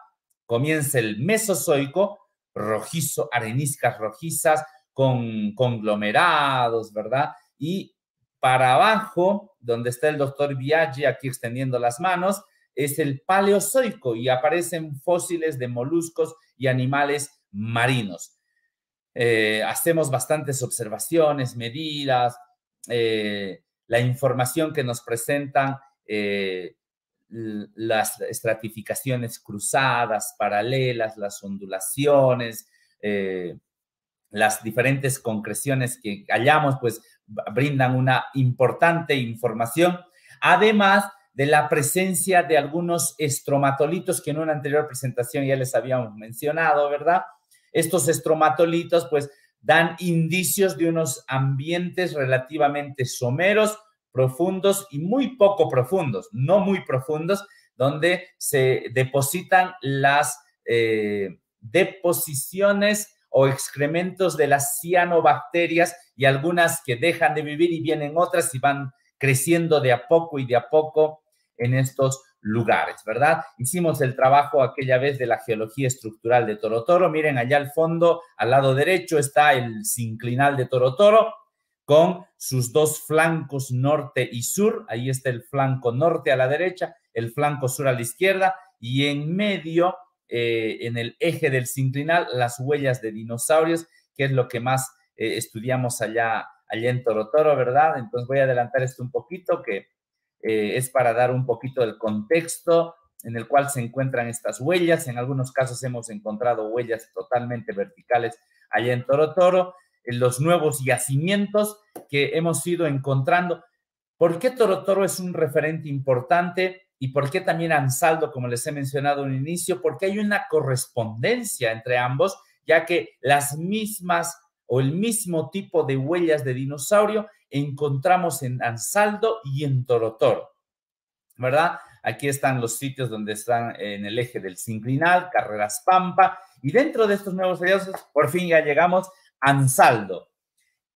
comienza el Mesozoico, rojizo, areniscas rojizas, con conglomerados, ¿verdad? Y para abajo, donde está el doctor Biaggi, aquí extendiendo las manos, es el Paleozoico y aparecen fósiles de moluscos y animales marinos. Hacemos bastantes observaciones, medidas, la información que nos presentan, las estratificaciones cruzadas, paralelas, las ondulaciones, las diferentes concreciones que hallamos, pues brindan una importante información, además de la presencia de algunos estromatolitos que en una anterior presentación ya les habíamos mencionado, ¿verdad? Estos estromatolitos, pues, dan indicios de unos ambientes relativamente someros, profundos y muy poco profundos, no muy profundos, donde se depositan las deposiciones o excrementos de las cianobacterias y algunas que dejan de vivir y vienen otras y van creciendo de a poco y de a poco en estos lugares, ¿verdad? Hicimos el trabajo aquella vez de la geología estructural de Toro Toro. Miren, allá al fondo, al lado derecho, está el sinclinal de Toro Toro con sus dos flancos norte y sur. Ahí está el flanco norte a la derecha, el flanco sur a la izquierda y en medio, en el eje del sinclinal, las huellas de dinosaurios, que es lo que más estudiamos allá en Toro Toro, ¿verdad? Entonces voy a adelantar esto un poquito, que es para dar un poquito del contexto en el cual se encuentran estas huellas. En algunos casos hemos encontrado huellas totalmente verticales allá en Toro Toro, en los nuevos yacimientos que hemos ido encontrando. ¿Por qué Toro Toro es un referente importante? ¿Y por qué también Ansaldo, como les he mencionado en un inicio? Porque hay una correspondencia entre ambos, ya que las mismas o el mismo tipo de huellas de dinosaurio encontramos en Ansaldo y en Toro Toro, ¿verdad? Aquí están los sitios donde están en el eje del sinclinal, Carreras Pampa, y dentro de estos nuevos hallazgos, por fin ya llegamos a Ansaldo.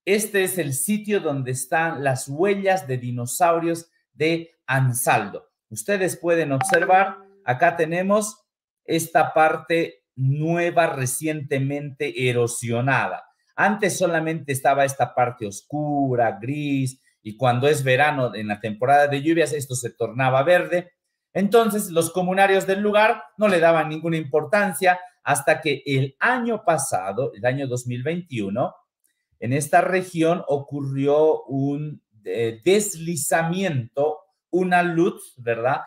Este es el sitio donde están las huellas de dinosaurios de Ansaldo. Ustedes pueden observar, acá tenemos esta parte nueva, recientemente erosionada. Antes solamente estaba esta parte oscura, gris, y cuando es verano, en la temporada de lluvias, esto se tornaba verde. Entonces, los comunarios del lugar no le daban ninguna importancia hasta que el año pasado, el año 2021, en esta región ocurrió un deslizamiento, una luz, ¿verdad?,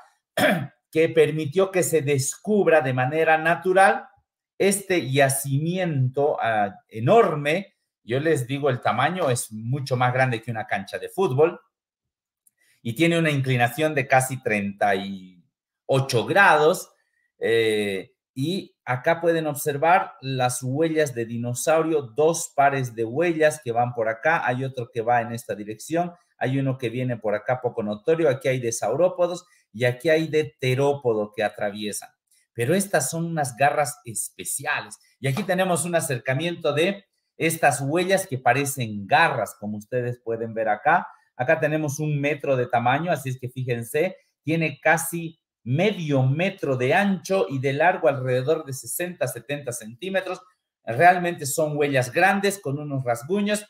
que permitió que se descubra de manera natural este yacimiento enorme. Yo les digo, el tamaño es mucho más grande que una cancha de fútbol y tiene una inclinación de casi 38 grados. Y acá pueden observar las huellas de dinosaurio, dos pares de huellas que van por acá. Hay otro que va en esta dirección. Hay uno que viene por acá poco notorio. Aquí hay de saurópodos y aquí hay de terópodo que atraviesan. Pero estas son unas garras especiales. Y aquí tenemos un acercamiento de estas huellas que parecen garras, como ustedes pueden ver acá. Acá tenemos 1 metro de tamaño, así es que fíjense, tiene casi medio metro de ancho y de largo alrededor de 60, 70 centímetros. Realmente son huellas grandes con unos rasguños.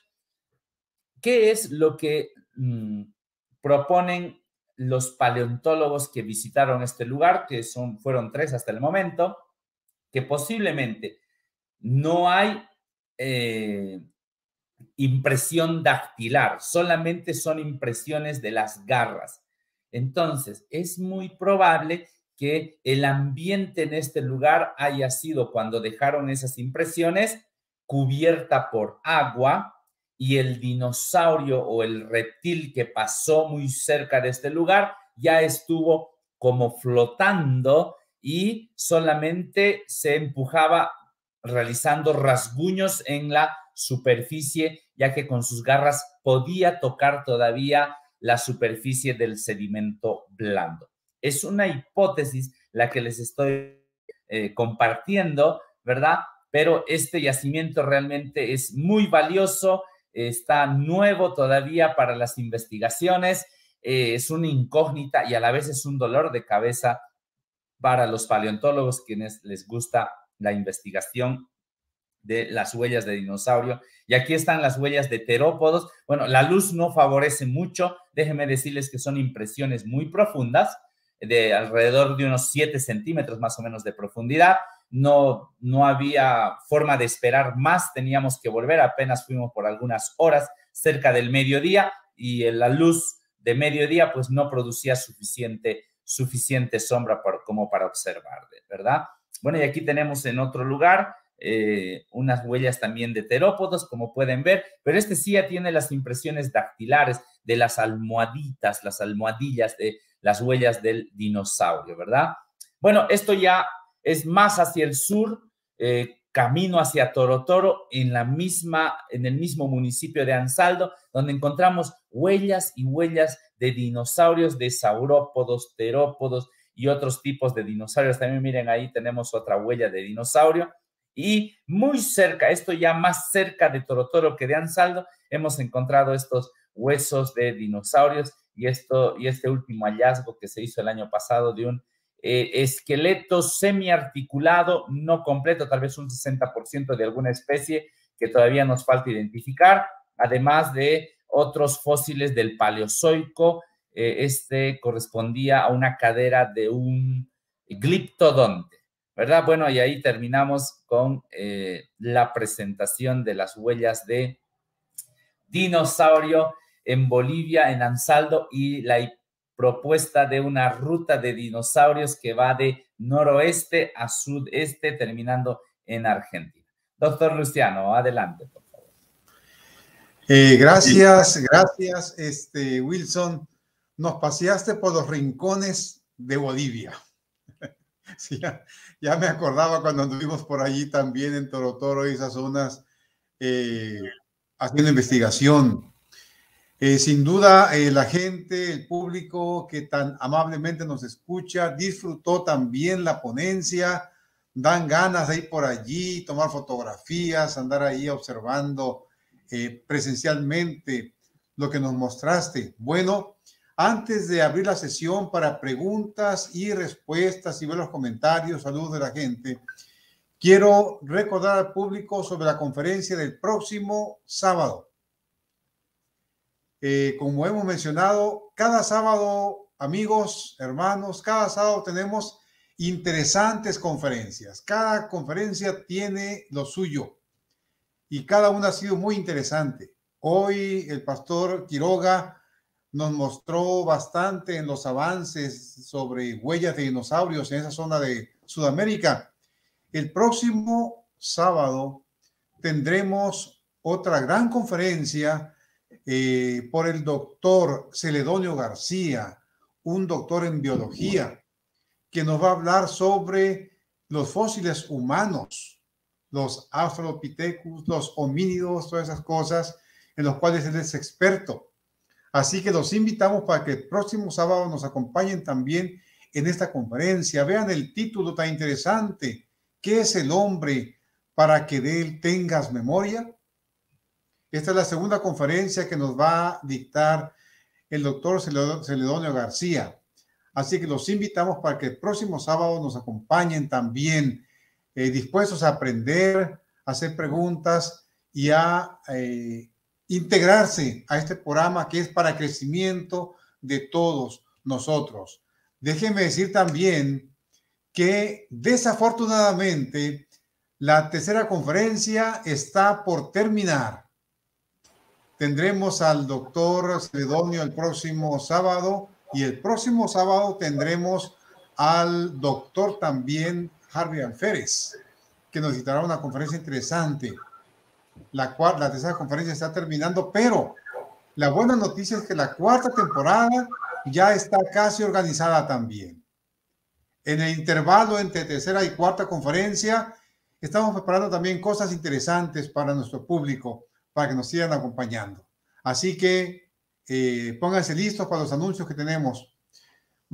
¿Qué es lo que proponen los paleontólogos que visitaron este lugar, que fueron 3 hasta el momento? Que posiblemente no hay impresión dactilar, solamente son impresiones de las garras. Entonces, es muy probable que el ambiente en este lugar haya sido, cuando dejaron esas impresiones, cubierta por agua, y el dinosaurio o el reptil que pasó muy cerca de este lugar ya estuvo como flotando y solamente se empujaba realizando rasguños en la superficie, ya que con sus garras podía tocar todavía la superficie del sedimento blando. Es una hipótesis la que les estoy compartiendo, ¿verdad? Pero este yacimiento realmente es muy valioso, está nuevo todavía para las investigaciones, es una incógnita y a la vez es un dolor de cabeza para los paleontólogos quienes les gusta la investigación de las huellas de dinosaurio. Y aquí están las huellas de terópodos. Bueno, la luz no favorece mucho. Déjenme decirles que son impresiones muy profundas, de alrededor de unos 7 centímetros más o menos de profundidad. No había forma de esperar más, teníamos que volver, apenas fuimos por algunas horas cerca del mediodía y la luz de mediodía pues no producía suficiente sombra como para observar, ¿verdad? Bueno, y aquí tenemos en otro lugar unas huellas también de terópodos, como pueden ver, pero este sí ya tiene las impresiones dactilares de las almohaditas, las almohadillas de las huellas del dinosaurio, ¿verdad? Bueno, esto ya es más hacia el sur, camino hacia Torotoro, en el mismo municipio de Ansaldo, donde encontramos huellas y huellas de dinosaurios, de saurópodos, terópodos y otros tipos de dinosaurios. También miren, ahí tenemos otra huella de dinosaurio. Y muy cerca, esto ya más cerca de Torotoro que de Ansaldo, hemos encontrado estos huesos de dinosaurios y este último hallazgo que se hizo el año pasado de un esqueleto semiarticulado, no completo, tal vez un 60% de alguna especie que todavía nos falta identificar, además de otros fósiles del Paleozoico. Este correspondía a una cadera de un gliptodonte, ¿verdad? Bueno, y ahí terminamos con la presentación de las huellas de dinosaurio en Bolivia, en Ansaldo, y la propuesta de una ruta de dinosaurios que va de noroeste a sudeste, terminando en Argentina. Doctor Luciano, adelante, por favor. Gracias, Wilson. Nos paseaste por los rincones de Bolivia. Sí, ya me acordaba cuando anduvimos por allí también en Torotoro y esas zonas haciendo investigación. Sin duda, la gente, el público que tan amablemente nos escucha, disfrutó también la ponencia. Dan ganas de ir por allí, tomar fotografías, andar ahí observando presencialmente lo que nos mostraste. Bueno, antes de abrir la sesión para preguntas y respuestas y ver los comentarios, saludos de la gente, quiero recordar al público sobre la conferencia del próximo sábado. Como hemos mencionado, cada sábado, amigos, hermanos, cada sábado tenemos interesantes conferencias. Cada conferencia tiene lo suyo y cada una ha sido muy interesante. Hoy el pastor Quiroga nos mostró bastante en los avances sobre huellas de dinosaurios en esa zona de Sudamérica. El próximo sábado tendremos otra gran conferencia por el doctor Celedonio García, un doctor en biología, que nos va a hablar sobre los fósiles humanos, los Australopithecus, los homínidos, todas esas cosas en los cuales él es experto. Así que los invitamos para que el próximo sábado nos acompañen también en esta conferencia. Vean el título tan interesante: ¿qué es el hombre para que de él tengas memoria? Esta es la segunda conferencia que nos va a dictar el doctor Celedonio García. Así que los invitamos para que el próximo sábado nos acompañen también, dispuestos a aprender, a hacer preguntas y a integrarse a este programa que es para crecimiento de todos nosotros. Déjenme decir también que desafortunadamente la tercera conferencia está por terminar. Tendremos al doctor Celedonio el próximo sábado y el próximo sábado tendremos al doctor también Harvey Alférez, que nos dictará una conferencia interesante. La tercera conferencia está terminando, pero la buena noticia es que la cuarta temporada ya está casi organizada también. En el intervalo entre tercera y cuarta conferencia estamos preparando también cosas interesantes para nuestro público, para que nos sigan acompañando. Así que pónganse listos para los anuncios que tenemos.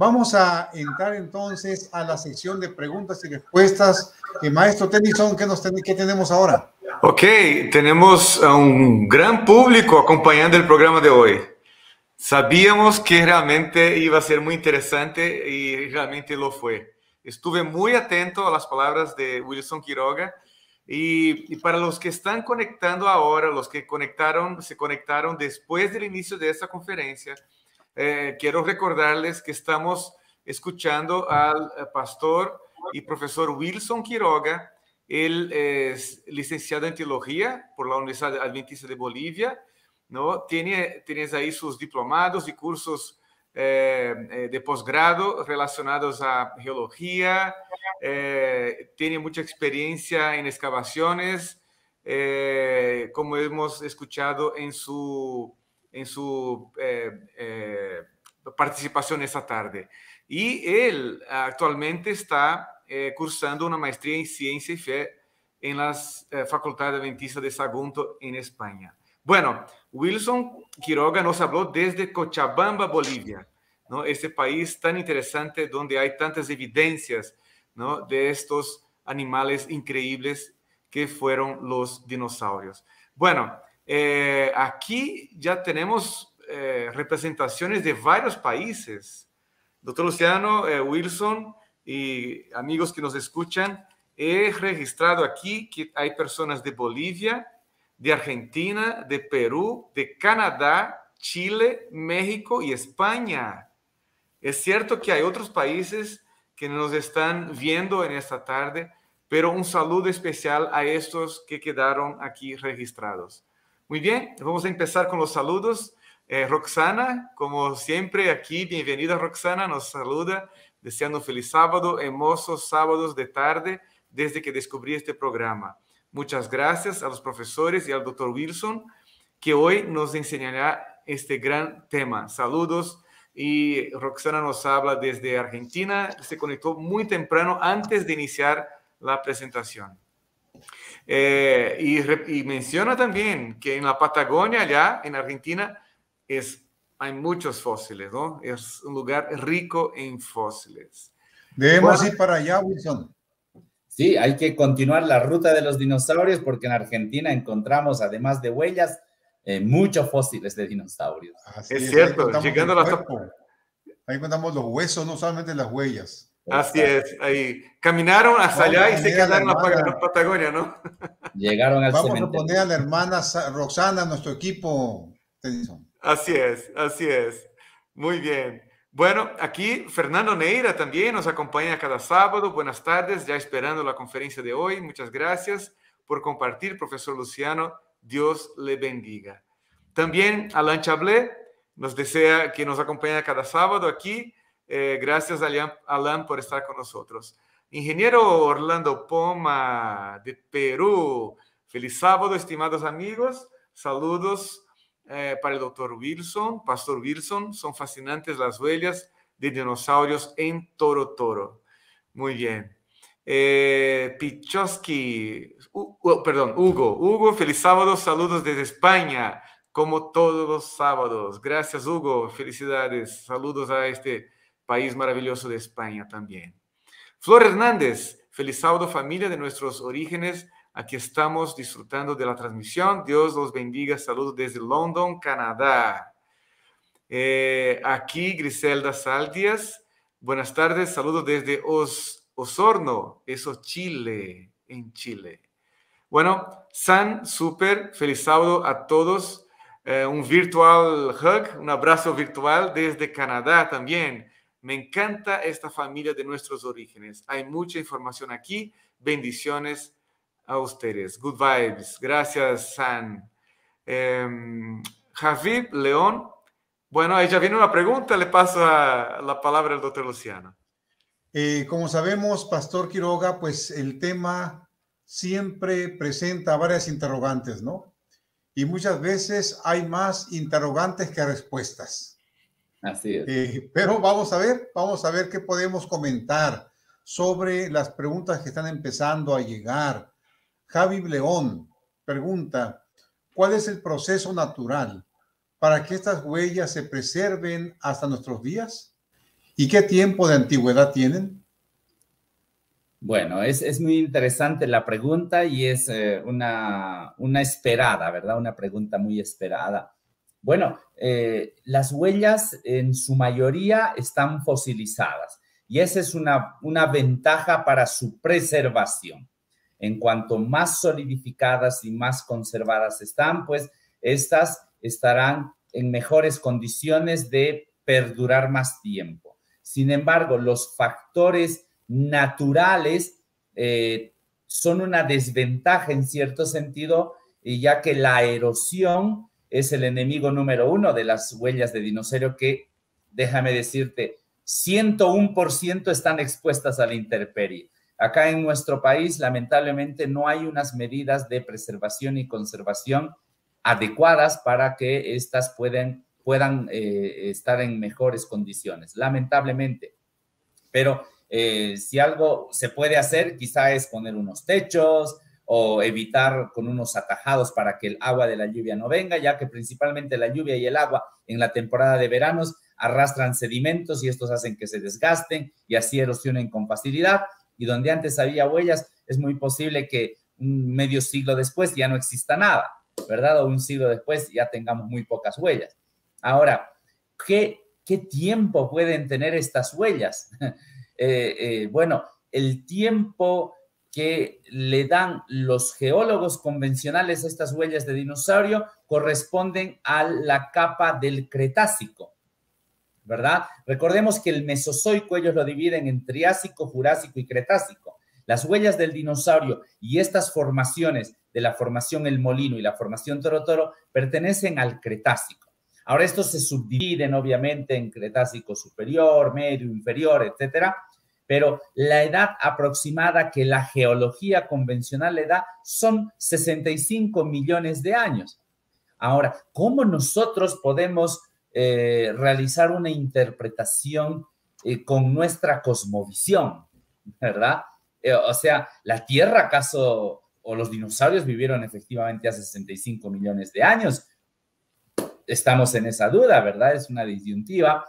Vamos a entrar entonces a la sección de preguntas y respuestas. Maestro Tennyson, ¿qué tenemos ahora? Ok, tenemos a un gran público acompañando el programa de hoy. Sabíamos que realmente iba a ser muy interesante y realmente lo fue. Estuve muy atento a las palabras de Wilson Quiroga y para los que están conectando ahora, los que se conectaron después del inicio de esta conferencia, quiero recordarles que estamos escuchando al pastor y profesor Wilson Quiroga. Él es licenciado en teología por la Universidad Adventista de Bolivia, ¿no? Tienes ahí sus diplomados y cursos de posgrado relacionados a geología, tiene mucha experiencia en excavaciones, como hemos escuchado en su participación esta tarde. Y él actualmente está cursando una maestría en Ciencia y Fe en la Facultad Adventista de Sagunto, en España. Bueno, Wilson Quiroga nos habló desde Cochabamba, Bolivia, ¿no? Este país tan interesante donde hay tantas evidencias, ¿no?, de estos animales increíbles que fueron los dinosaurios. Bueno, aquí ya tenemos representaciones de varios países. Doctor Luciano, Wilson y amigos que nos escuchan, he registrado aquí que hay personas de Bolivia, de Argentina, de Perú, de Canadá, Chile, México y España. Es cierto que hay otros países que nos están viendo en esta tarde, pero un saludo especial a estos que quedaron aquí registrados. Muy bien, vamos a empezar con los saludos. Roxana, como siempre aquí, bienvenida Roxana, nos saluda, deseando un feliz sábado, hermosos sábados de tarde desde que descubrí este programa. Muchas gracias a los profesores y al doctor Wilson, que hoy nos enseñará este gran tema. Saludos. Y Roxana nos habla desde Argentina, se conectó muy temprano antes de iniciar la presentación. Y menciona también que en la Patagonia, allá en Argentina, hay muchos fósiles, ¿no? Es un lugar rico en fósiles. Debemos ir para allá, Wilson. Sí, hay que continuar la ruta de los dinosaurios porque en Argentina encontramos, además de huellas, muchos fósiles de dinosaurios. Así es cierto, llegando ahí encontramos los huesos, no solamente las huellas. Así es, ahí caminaron hasta allá y se quedaron en la Patagonia, ¿no? Llegaron al cementerio. Vamos a poner a la hermana Roxana, nuestro equipo, Tennyson. Así es. Muy bien. Bueno, aquí Fernando Neira también nos acompaña cada sábado. Buenas tardes, ya esperando la conferencia de hoy. Muchas gracias por compartir, profesor Luciano. Dios le bendiga. También Alain Chablé nos desea que nos acompañe cada sábado aquí. Gracias, Alain, por estar con nosotros. Ingeniero Orlando Poma, de Perú. Feliz sábado, estimados amigos. Saludos para el doctor Wilson, pastor Wilson. Son fascinantes las huellas de dinosaurios en Toro Toro. Muy bien. Pichowski, Hugo, feliz sábado, saludos desde España, como todos los sábados. Gracias, Hugo, felicidades, saludos a este país maravilloso de España también. Flor Hernández, feliz sábado, familia de nuestros orígenes. Aquí estamos disfrutando de la transmisión. Dios los bendiga. Saludos desde London, Canadá. Aquí Griselda Saldias. Buenas tardes. Saludos desde Osorno, eso Chile, en Chile. Bueno, San, súper. Feliz sábado a todos. Un virtual hug, un abrazo virtual desde Canadá también. Me encanta esta familia de nuestros orígenes. Hay mucha información aquí. Bendiciones a ustedes. Good vibes. Gracias, San. Javier León. Bueno, ahí ya viene una pregunta. Le paso la palabra al doctor Luciano. Como sabemos, Pastor Quiroga, pues el tema siempre presenta varias interrogantes, ¿no? Y muchas veces hay más interrogantes que respuestas. Así es. Pero vamos a ver qué podemos comentar sobre las preguntas que están empezando a llegar. Javi León pregunta, ¿cuál es el proceso natural para que estas huellas se preserven hasta nuestros días? ¿Y qué tiempo de antigüedad tienen? Bueno, es muy interesante la pregunta y es una esperada, ¿verdad? Una pregunta muy esperada. Bueno, las huellas en su mayoría están fosilizadas y esa es una ventaja para su preservación. En cuanto más solidificadas y más conservadas están, pues estas estarán en mejores condiciones de perdurar más tiempo. Sin embargo, los factores naturales son una desventaja en cierto sentido, ya que la erosión es el enemigo número uno de las huellas de dinosaurio que, déjame decirte, 101% están expuestas a la intemperie. Acá en nuestro país, lamentablemente, no hay unas medidas de preservación y conservación adecuadas para que éstas puedan estar en mejores condiciones, lamentablemente. Pero si algo se puede hacer, quizá es poner unos techos o evitar con unos atajados para que el agua de la lluvia no venga, ya que principalmente la lluvia y el agua en la temporada de veranos arrastran sedimentos y estos hacen que se desgasten y así erosionen con facilidad. Y donde antes había huellas, es muy posible que un medio siglo después ya no exista nada, ¿verdad? O un siglo después ya tengamos muy pocas huellas. Ahora, ¿qué tiempo pueden tener estas huellas? Bueno, el tiempo que le dan los geólogos convencionales a estas huellas de dinosaurio corresponden a la capa del Cretácico, ¿verdad? Recordemos que el Mesozoico ellos lo dividen en Triásico, Jurásico y Cretácico. Las huellas del dinosaurio y estas formaciones de la formación El Molino y la formación Toro Toro pertenecen al Cretácico. Ahora estos se subdividen obviamente en Cretácico superior, medio, inferior, etcétera, pero la edad aproximada que la geología convencional le da son 65 millones de años. Ahora, ¿cómo nosotros podemos realizar una interpretación con nuestra cosmovisión, ¿verdad? O sea, ¿la Tierra acaso o los dinosaurios vivieron efectivamente hace 65 millones de años? Estamos en esa duda, ¿verdad? Es una disyuntiva,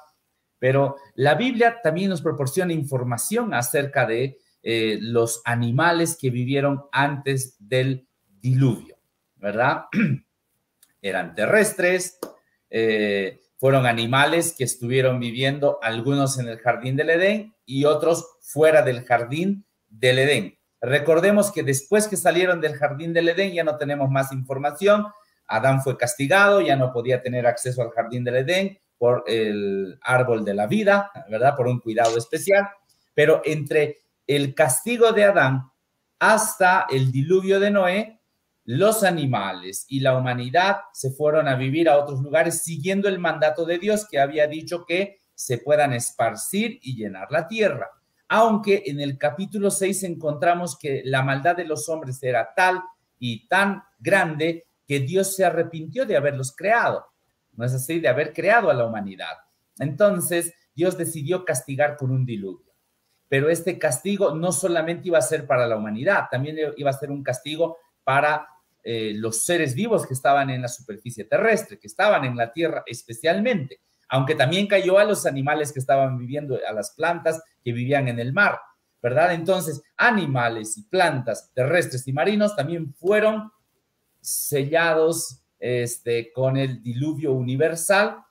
pero la Biblia también nos proporciona información acerca de los animales que vivieron antes del diluvio, ¿verdad? Eran terrestres, fueron animales que estuvieron viviendo, algunos en el jardín del Edén y otros fuera del jardín del Edén. Recordemos que después que salieron del jardín del Edén ya no tenemos más información. Adán fue castigado, ya no podía tener acceso al jardín del Edén por el árbol de la vida, ¿verdad? Por un cuidado especial. Pero entre el castigo de Adán hasta el diluvio de Noé, los animales y la humanidad se fueron a vivir a otros lugares siguiendo el mandato de Dios que había dicho que se puedan esparcir y llenar la tierra. Aunque en el capítulo 6 encontramos que la maldad de los hombres era tal y tan grande que Dios se arrepintió de haberlos creado. ¿No es así? De haber creado a la humanidad. Entonces, Dios decidió castigar con un diluvio. Pero este castigo no solamente iba a ser para la humanidad, también iba a ser un castigo para los seres vivos que estaban en la superficie terrestre, que estaban en la tierra especialmente, aunque también cayó a los animales que estaban viviendo, a las plantas que vivían en el mar, ¿verdad? Entonces, animales y plantas terrestres y marinos también fueron sellados con el diluvio universal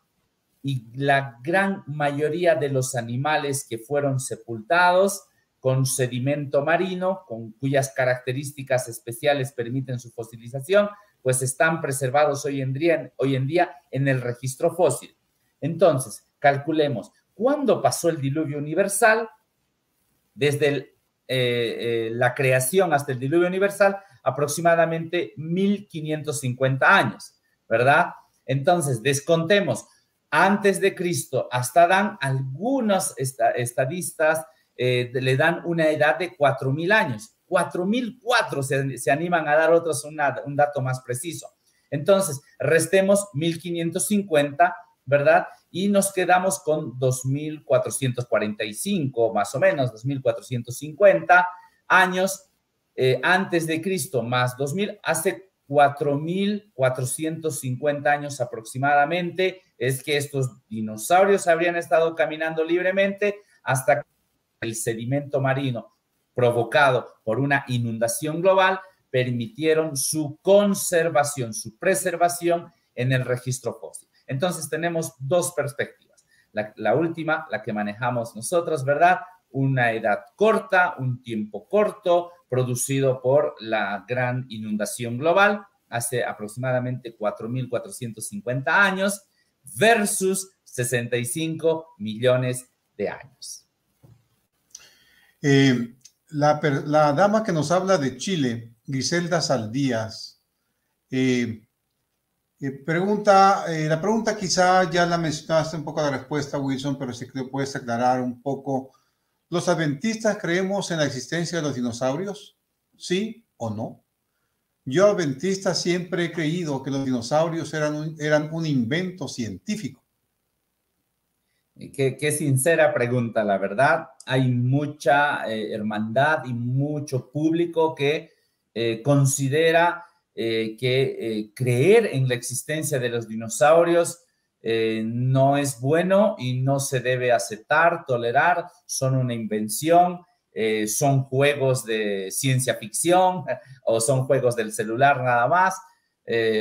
y la gran mayoría de los animales que fueron sepultados con sedimento marino, con cuyas características especiales permiten su fosilización, pues están preservados hoy en día en el registro fósil. Entonces, calculemos, ¿cuándo pasó el diluvio universal? Desde la creación hasta el diluvio universal, aproximadamente 1550 años, ¿verdad? Entonces, descontemos antes de Cristo hasta Adán, algunos estadistas le dan una edad de 4.000 años. 4.004 se animan a dar otros un dato más preciso. Entonces, restemos 1550, ¿verdad? Y nos quedamos con 2.445, más o menos, 2.450 años antes de Cristo, más 2.000, hace 4.450 años aproximadamente, es que estos dinosaurios habrían estado caminando libremente hasta que el sedimento marino provocado por una inundación global permitieron su conservación, su preservación en el registro fósil. Entonces tenemos dos perspectivas. La última, la que manejamos nosotros, ¿verdad? Una edad corta, un tiempo corto, producido por la gran inundación global hace aproximadamente 4.450 años versus 65 millones de años. La dama que nos habla de Chile, Griselda Saldías, la pregunta quizá ya la mencionaste un poco la respuesta, Wilson, pero si puedes aclarar un poco. ¿Los adventistas creemos en la existencia de los dinosaurios? ¿Sí o no? Yo, adventista, siempre he creído que los dinosaurios eran un invento científico. Qué sincera pregunta, la verdad. Hay mucha hermandad y mucho público que considera que creer en la existencia de los dinosaurios no es bueno y no se debe aceptar, tolerar, son una invención, son juegos de ciencia ficción o son juegos del celular nada más,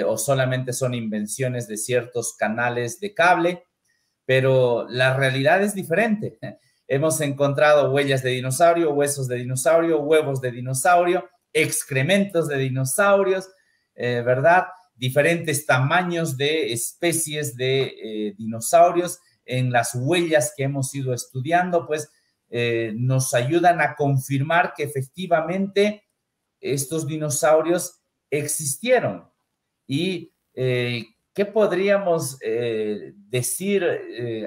o solamente son invenciones de ciertos canales de cable, pero la realidad es diferente. Hemos encontrado huellas de dinosaurio, huesos de dinosaurio, huevos de dinosaurio, excrementos de dinosaurios, ¿verdad? Diferentes tamaños de especies de dinosaurios en las huellas que hemos ido estudiando, pues nos ayudan a confirmar que efectivamente estos dinosaurios existieron. Y ¿qué podríamos decir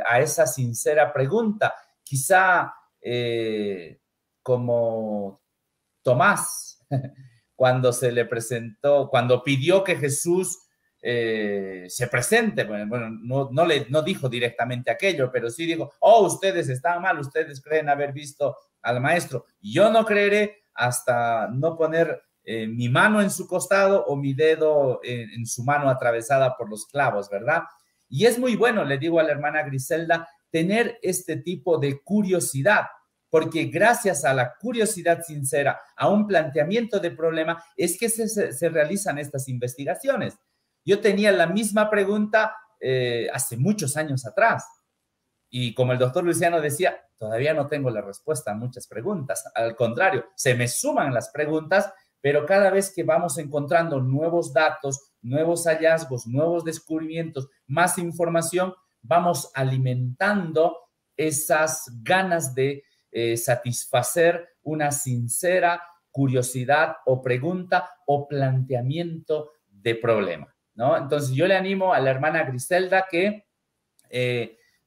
a esa sincera pregunta? Quizá como Tomás, cuando se le presentó, cuando pidió que Jesús se presente, bueno, no dijo directamente aquello, pero sí dijo, oh, ustedes están mal, ustedes creen haber visto al maestro. Yo no creeré hasta no poner mi mano en su costado o mi dedo en su mano atravesada por los clavos, ¿verdad? Y es muy bueno, le digo a la hermana Griselda, tener este tipo de curiosidad, porque gracias a la curiosidad sincera, a un planteamiento de problema, es que se realizan estas investigaciones. Yo tenía la misma pregunta hace muchos años atrás, y como el doctor Luciano decía, todavía no tengo la respuesta a muchas preguntas. Al contrario, se me suman las preguntas, pero cada vez que vamos encontrando nuevos datos, nuevos hallazgos, nuevos descubrimientos, más información, vamos alimentando esas ganas de satisfacer una sincera curiosidad o pregunta o planteamiento de problema, ¿no? Entonces yo le animo a la hermana Griselda que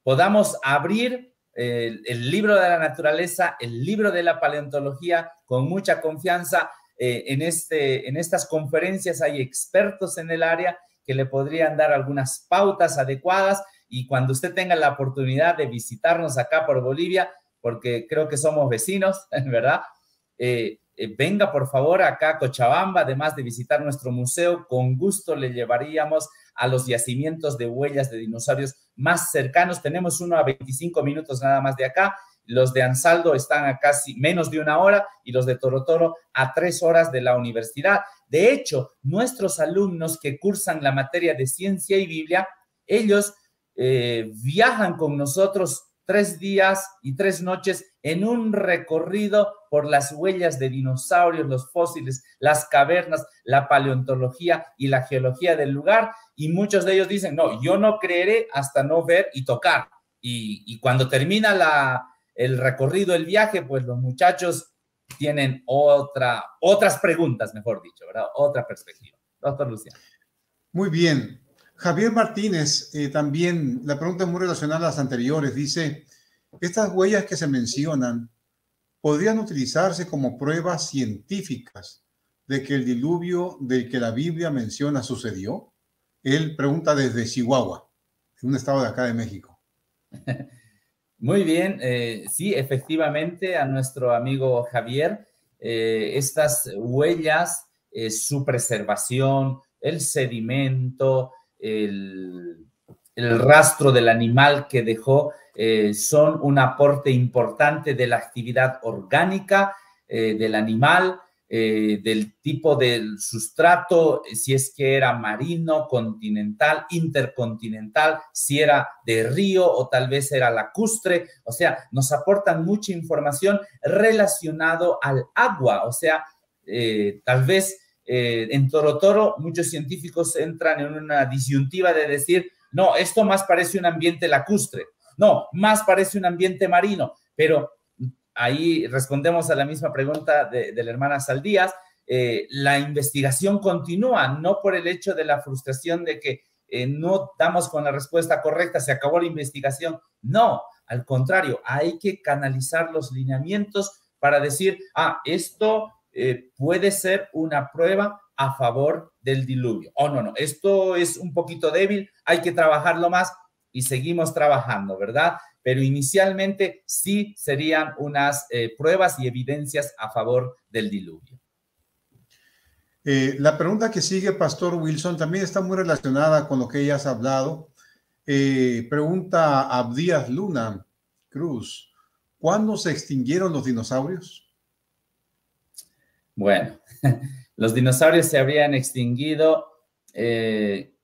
podamos abrir el libro de la naturaleza, el libro de la paleontología con mucha confianza. En estas conferencias hay expertos en el área que le podrían dar algunas pautas adecuadas, y cuando usted tenga la oportunidad de visitarnos acá por Bolivia, porque creo que somos vecinos, ¿verdad? Venga por favor acá a Cochabamba, además de visitar nuestro museo, con gusto le llevaríamos a los yacimientos de huellas de dinosaurios más cercanos. Tenemos uno a 25 minutos nada más de acá, los de Ansaldo están a casi menos de 1 hora y los de Torotoro a 3 horas de la universidad. De hecho, nuestros alumnos que cursan la materia de ciencia y Biblia, ellos viajan con nosotros 3 días y 3 noches en un recorrido por las huellas de dinosaurios, los fósiles, las cavernas, la paleontología y la geología del lugar, y muchos de ellos dicen, no, yo no creeré hasta no ver y tocar. Y cuando termina el recorrido, el viaje, pues los muchachos tienen otras preguntas, mejor dicho, ¿verdad? Otra perspectiva. Doctor Luciano. Muy bien. Javier Martínez, también la pregunta es muy relacionada a las anteriores. Dice, estas huellas que se mencionan podrían utilizarse como pruebas científicas de que el diluvio del que la Biblia menciona sucedió. Él pregunta desde Chihuahua, un estado de acá de México. Muy bien, sí, efectivamente, a nuestro amigo Javier, estas huellas su preservación, el sedimento, el rastro del animal que dejó, son un aporte importante de la actividad orgánica del animal, del tipo del sustrato, si es que era marino, continental, intercontinental, si era de río o tal vez era lacustre. O sea, nos aportan mucha información relacionado al agua. O sea, tal vez en Toro Toro muchos científicos entran en una disyuntiva de decir, no, esto más parece un ambiente lacustre, no, más parece un ambiente marino, pero ahí respondemos a la misma pregunta de la hermana Saldías. La investigación continúa, no por el hecho de la frustración de que no damos con la respuesta correcta, se acabó la investigación. No, al contrario, hay que canalizar los lineamientos para decir, esto puede ser una prueba a favor del diluvio. No, esto es un poquito débil, hay que trabajarlo más y seguimos trabajando, ¿verdad? Pero inicialmente sí serían unas pruebas y evidencias a favor del diluvio. La pregunta que sigue, Pastor Wilson, también está muy relacionada con lo que ella has hablado. Pregunta Abdías Luna Cruz, ¿cuándo se extinguieron los dinosaurios? Bueno, los dinosaurios se habrían extinguido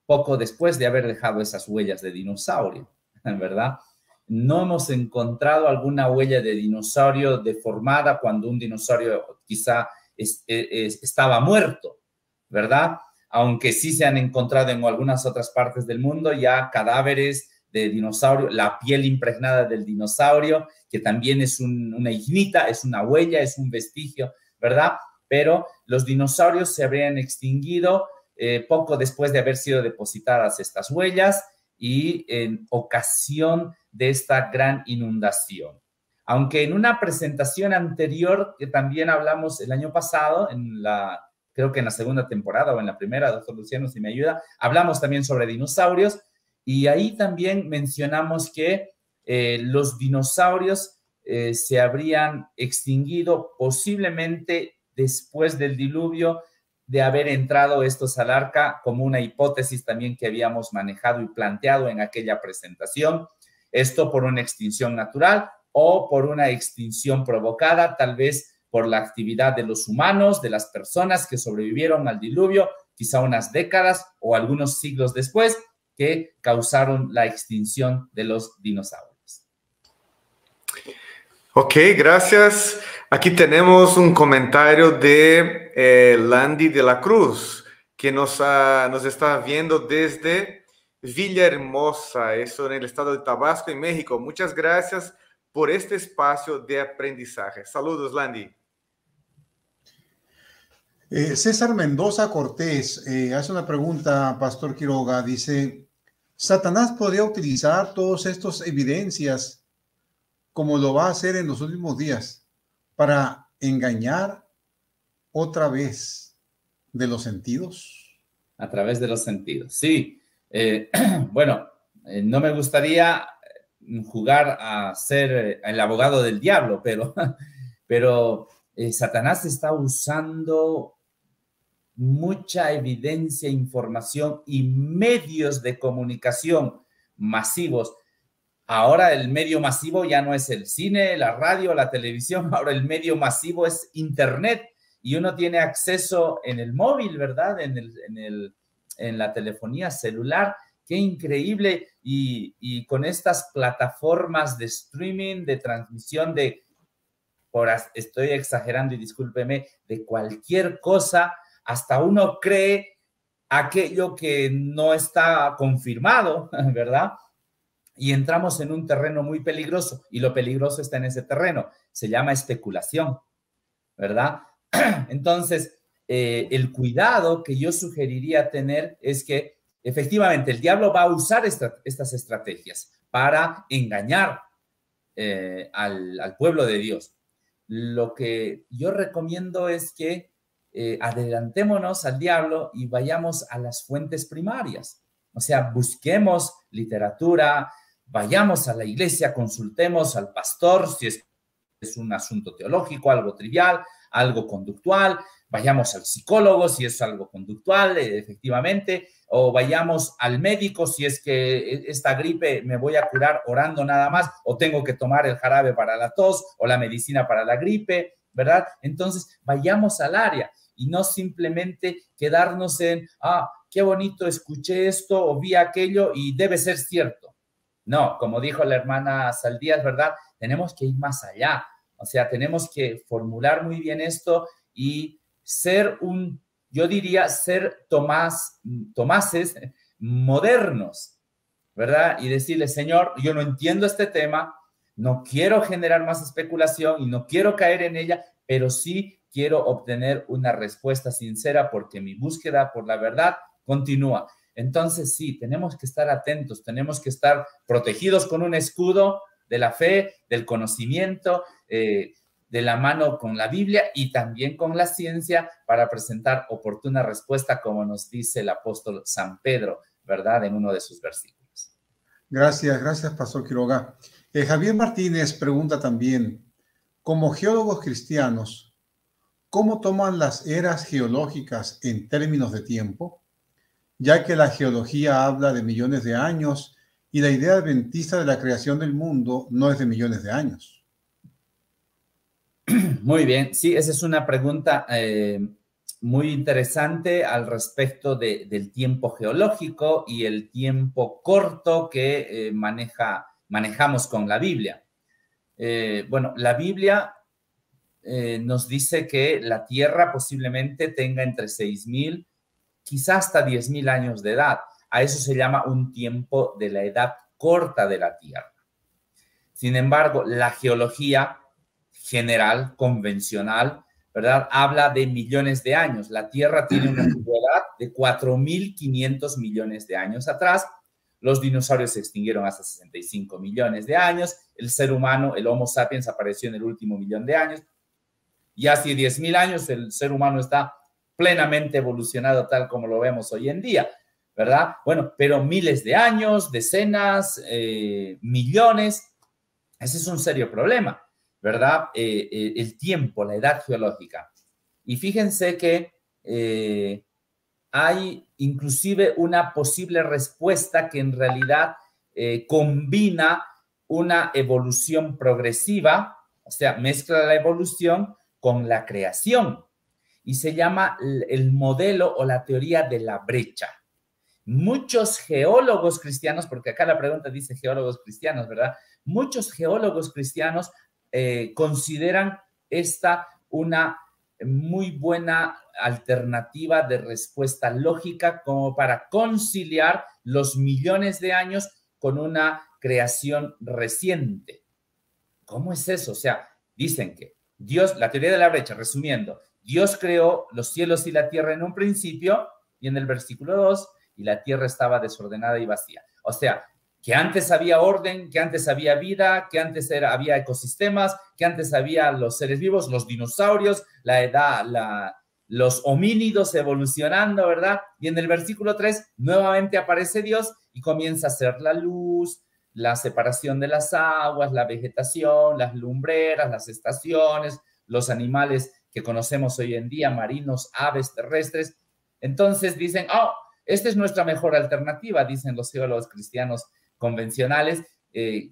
poco después de haber dejado esas huellas de dinosaurio, ¿verdad? No hemos encontrado alguna huella de dinosaurio deformada cuando un dinosaurio quizá estaba muerto, ¿verdad? Aunque sí se han encontrado en algunas otras partes del mundo ya cadáveres de dinosaurio, la piel impregnada del dinosaurio, que también es una ignita, es una huella, es un vestigio, ¿verdad? Pero los dinosaurios se habrían extinguido poco después de haber sido depositadas estas huellas y en ocasión de esta gran inundación. Aunque en una presentación anterior que también hablamos el año pasado, creo que en la segunda temporada o en la primera, doctor Luciano, si me ayuda, hablamos también sobre dinosaurios y ahí también mencionamos que los dinosaurios se habrían extinguido posiblemente después del diluvio, de haber entrado estos al arca, como una hipótesis también que habíamos manejado y planteado en aquella presentación. Esto por una extinción natural o por una extinción provocada, tal vez por la actividad de los humanos, de las personas que sobrevivieron al diluvio, quizá unas décadas o algunos siglos después, que causaron la extinción de los dinosaurios. Ok, gracias. Aquí tenemos un comentario de Landy de la Cruz, que nos está viendo desde Villahermosa, eso en el estado de Tabasco, en México. Muchas gracias por este espacio de aprendizaje. Saludos, Landy. César Mendoza Cortés hace una pregunta, Pastor Quiroga. Dice, ¿Satanás podría utilizar todas estas evidencias como lo va a hacer en los últimos días para engañar otra vez de los sentidos? A través de los sentidos, sí. Bueno, no me gustaría jugar a ser el abogado del diablo, pero Satanás está usando mucha evidencia, información y medios de comunicación masivos. Ahora el medio masivo ya no es el cine, la radio, la televisión, ahora el medio masivo es Internet y uno tiene acceso en el móvil, ¿verdad? En la telefonía celular. Qué increíble. Y con estas plataformas de streaming, de transmisión estoy exagerando y discúlpeme, de cualquier cosa, hasta uno cree aquello que no está confirmado, ¿verdad? Y entramos en un terreno muy peligroso, y lo peligroso está en ese terreno. Se llama especulación, ¿verdad? Entonces, el cuidado que yo sugeriría tener es que efectivamente el diablo va a usar estas estrategias para engañar al pueblo de Dios. Lo que yo recomiendo es que adelantémonos al diablo y vayamos a las fuentes primarias. O sea, busquemos literatura, vayamos a la iglesia, consultemos al pastor si es un asunto teológico, algo trivial, algo conductual, vayamos al psicólogo si es algo conductual, efectivamente, o vayamos al médico si es que esta gripe me voy a curar orando nada más, o tengo que tomar el jarabe para la tos o la medicina para la gripe, ¿verdad? Entonces, vayamos al área y no simplemente quedarnos en, qué bonito, escuché esto o vi aquello y debe ser cierto. No, como dijo la hermana Saldías, ¿verdad? Tenemos que ir más allá. O sea, tenemos que formular muy bien esto y ser yo diría, ser Tomases modernos, ¿verdad? Y decirle, Señor, yo no entiendo este tema, no quiero generar más especulación y no quiero caer en ella, pero sí quiero obtener una respuesta sincera porque mi búsqueda por la verdad continúa. Entonces, sí, tenemos que estar atentos, tenemos que estar protegidos con un escudo de la fe, del conocimiento, de la mano con la Biblia y también con la ciencia para presentar oportuna respuesta, como nos dice el apóstol San Pedro, ¿verdad? En uno de sus versículos. Gracias, Pastor Quiroga. Javier Martínez pregunta también, como geólogos cristianos, ¿cómo toman las eras geológicas en términos de tiempo? Ya que la geología habla de millones de años y la idea adventista de la creación del mundo no es de millones de años. Muy bien, sí, esa es una pregunta muy interesante al respecto del tiempo geológico y el tiempo corto que manejamos con la Biblia. Bueno, la Biblia nos dice que la Tierra posiblemente tenga entre 6.000, quizás hasta 10.000 años de edad. A eso se llama un tiempo de la edad corta de la Tierra. Sin embargo, la geología general, convencional, ¿verdad? Habla de millones de años. La Tierra tiene una antigüedad de 4.500 millones de años atrás. Los dinosaurios se extinguieron hace 65 millones de años. El ser humano, el Homo sapiens, apareció en el último millón de años. Y hace 10.000 años el ser humano está plenamente evolucionado tal como lo vemos hoy en día, ¿verdad? Bueno, pero miles de años, decenas, millones, ese es un serio problema, ¿verdad? El tiempo, la edad geológica. Y fíjense que hay inclusive una posible respuesta que en realidad combina una evolución progresiva, o sea, mezcla la evolución con la creación, y se llama el modelo o la teoría de la brecha. Muchos geólogos cristianos, porque acá la pregunta dice geólogos cristianos, ¿verdad? Muchos geólogos cristianos consideran esta una muy buena alternativa de respuesta lógica como para conciliar los millones de años con una creación reciente. ¿Cómo es eso? O sea, dicen que Dios, la teoría de la brecha, resumiendo, Dios creó los cielos y la tierra en un principio, y en el versículo 2, y la tierra estaba desordenada y vacía. O sea, que antes había orden, que antes había vida, que antes había ecosistemas, que antes había los seres vivos, los dinosaurios, los homínidos evolucionando, ¿verdad? Y en el versículo 3, nuevamente aparece Dios y comienza a hacer la luz, la separación de las aguas, la vegetación, las lumbreras, las estaciones, los animales que conocemos hoy en día, marinos, aves, terrestres. Entonces dicen, esta es nuestra mejor alternativa, dicen los geólogos cristianos convencionales,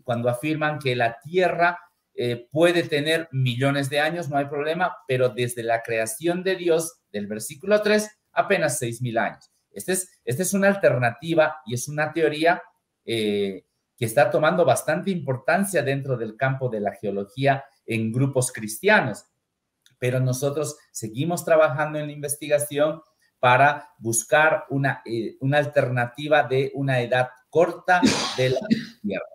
cuando afirman que la Tierra puede tener millones de años, no hay problema, pero desde la creación de Dios, del versículo 3, apenas 6.000 años. Esta es una alternativa y es una teoría que está tomando bastante importancia dentro del campo de la geología en grupos cristianos, pero nosotros seguimos trabajando en la investigación para buscar una alternativa de una edad corta de la Tierra.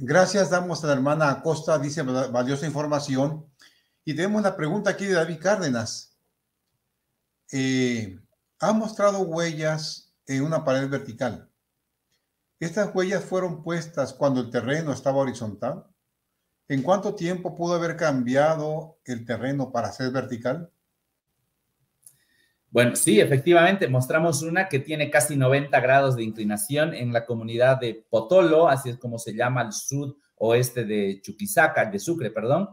Gracias, damos a la hermana Acosta, dice valiosa información. Y tenemos la pregunta aquí de David Cárdenas. Ha mostrado huellas en una pared vertical. ¿Estas huellas fueron puestas cuando el terreno estaba horizontal? ¿En cuánto tiempo pudo haber cambiado el terreno para ser vertical? Bueno, sí, efectivamente, mostramos una que tiene casi 90 grados de inclinación en la comunidad de Potolo, así es como se llama el sudoeste de Chuquisaca, de Sucre, perdón.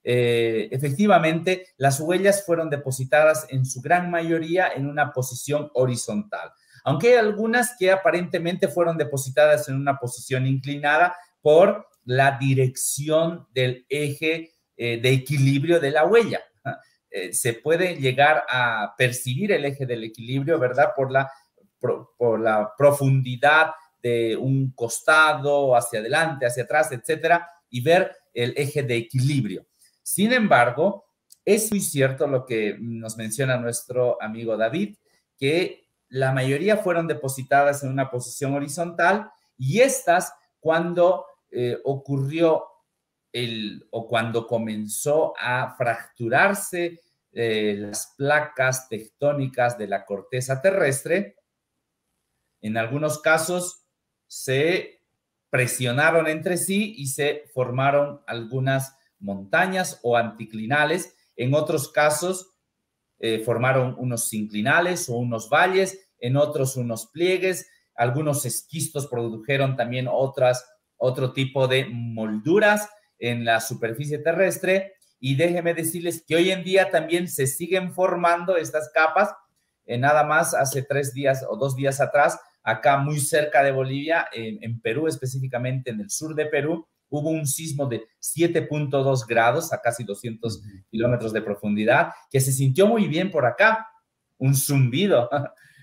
efectivamente las huellas fueron depositadas en su gran mayoría en una posición horizontal, aunque hay algunas que aparentemente fueron depositadas en una posición inclinada por la dirección del eje de equilibrio de la huella. Se puede llegar a percibir el eje del equilibrio, ¿verdad? Por la profundidad de un costado, hacia adelante, hacia atrás, etcétera, y ver el eje de equilibrio. Sin embargo, es muy cierto lo que nos menciona nuestro amigo David, que la mayoría fueron depositadas en una posición horizontal, y estas, cuando ocurrió o cuando comenzó a fracturarse las placas tectónicas de la corteza terrestre, en algunos casos se presionaron entre sí y se formaron algunas montañas o anticlinales. En otros casos formaron unos sinclinales o unos valles, en otros unos pliegues. Algunos esquistos produjeron también otro tipo de molduras en la superficie terrestre, y déjenme decirles que hoy en día también se siguen formando estas capas. Nada más hace 3 días o 2 días atrás, acá muy cerca de Bolivia, en Perú, específicamente en el sur de Perú, hubo un sismo de 7.2 grados a casi 200 kilómetros de profundidad, que se sintió muy bien por acá, un zumbido,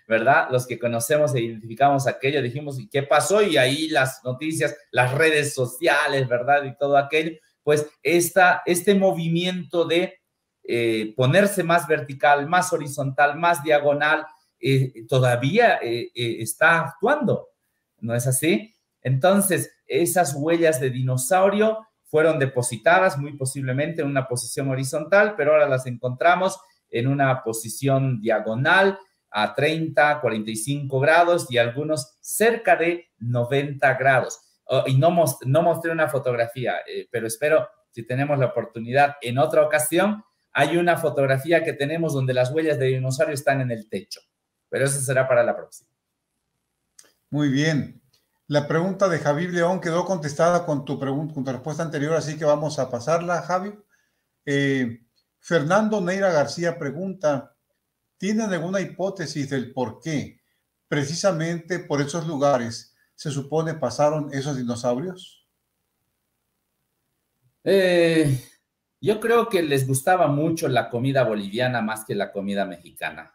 ¿verdad? Los que conocemos e identificamos aquello, dijimos, ¿y qué pasó? Y ahí las noticias, las redes sociales, ¿verdad? Y todo aquello, pues este movimiento de ponerse más vertical, más horizontal, más diagonal, todavía está actuando, ¿no es así? Entonces, esas huellas de dinosaurio fueron depositadas muy posiblemente en una posición horizontal, pero ahora las encontramos en una posición diagonal, a 30, 45 grados y algunos cerca de 90 grados. Y no mostré una fotografía, pero espero, si tenemos la oportunidad en otra ocasión, hay una fotografía que tenemos donde las huellas de dinosaurio están en el techo, pero eso será para la próxima. Muy bien. La pregunta de Javi León quedó contestada con tu respuesta anterior, así que vamos a pasarla, Javi. Fernando Neira García pregunta, ¿tienen alguna hipótesis del por qué precisamente por esos lugares se supone pasaron esos dinosaurios? Yo creo que les gustaba mucho la comida boliviana más que la comida mexicana.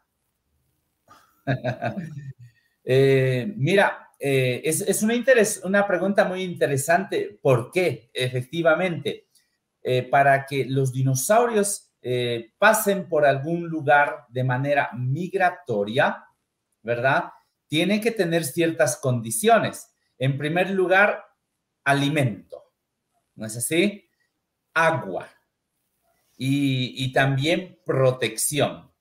Mira, es una pregunta muy interesante. ¿Por qué? Efectivamente, para que los dinosaurios pasen por algún lugar de manera migratoria, ¿verdad? Tienen que tener ciertas condiciones. En primer lugar, alimento, ¿no es así? Agua y también protección,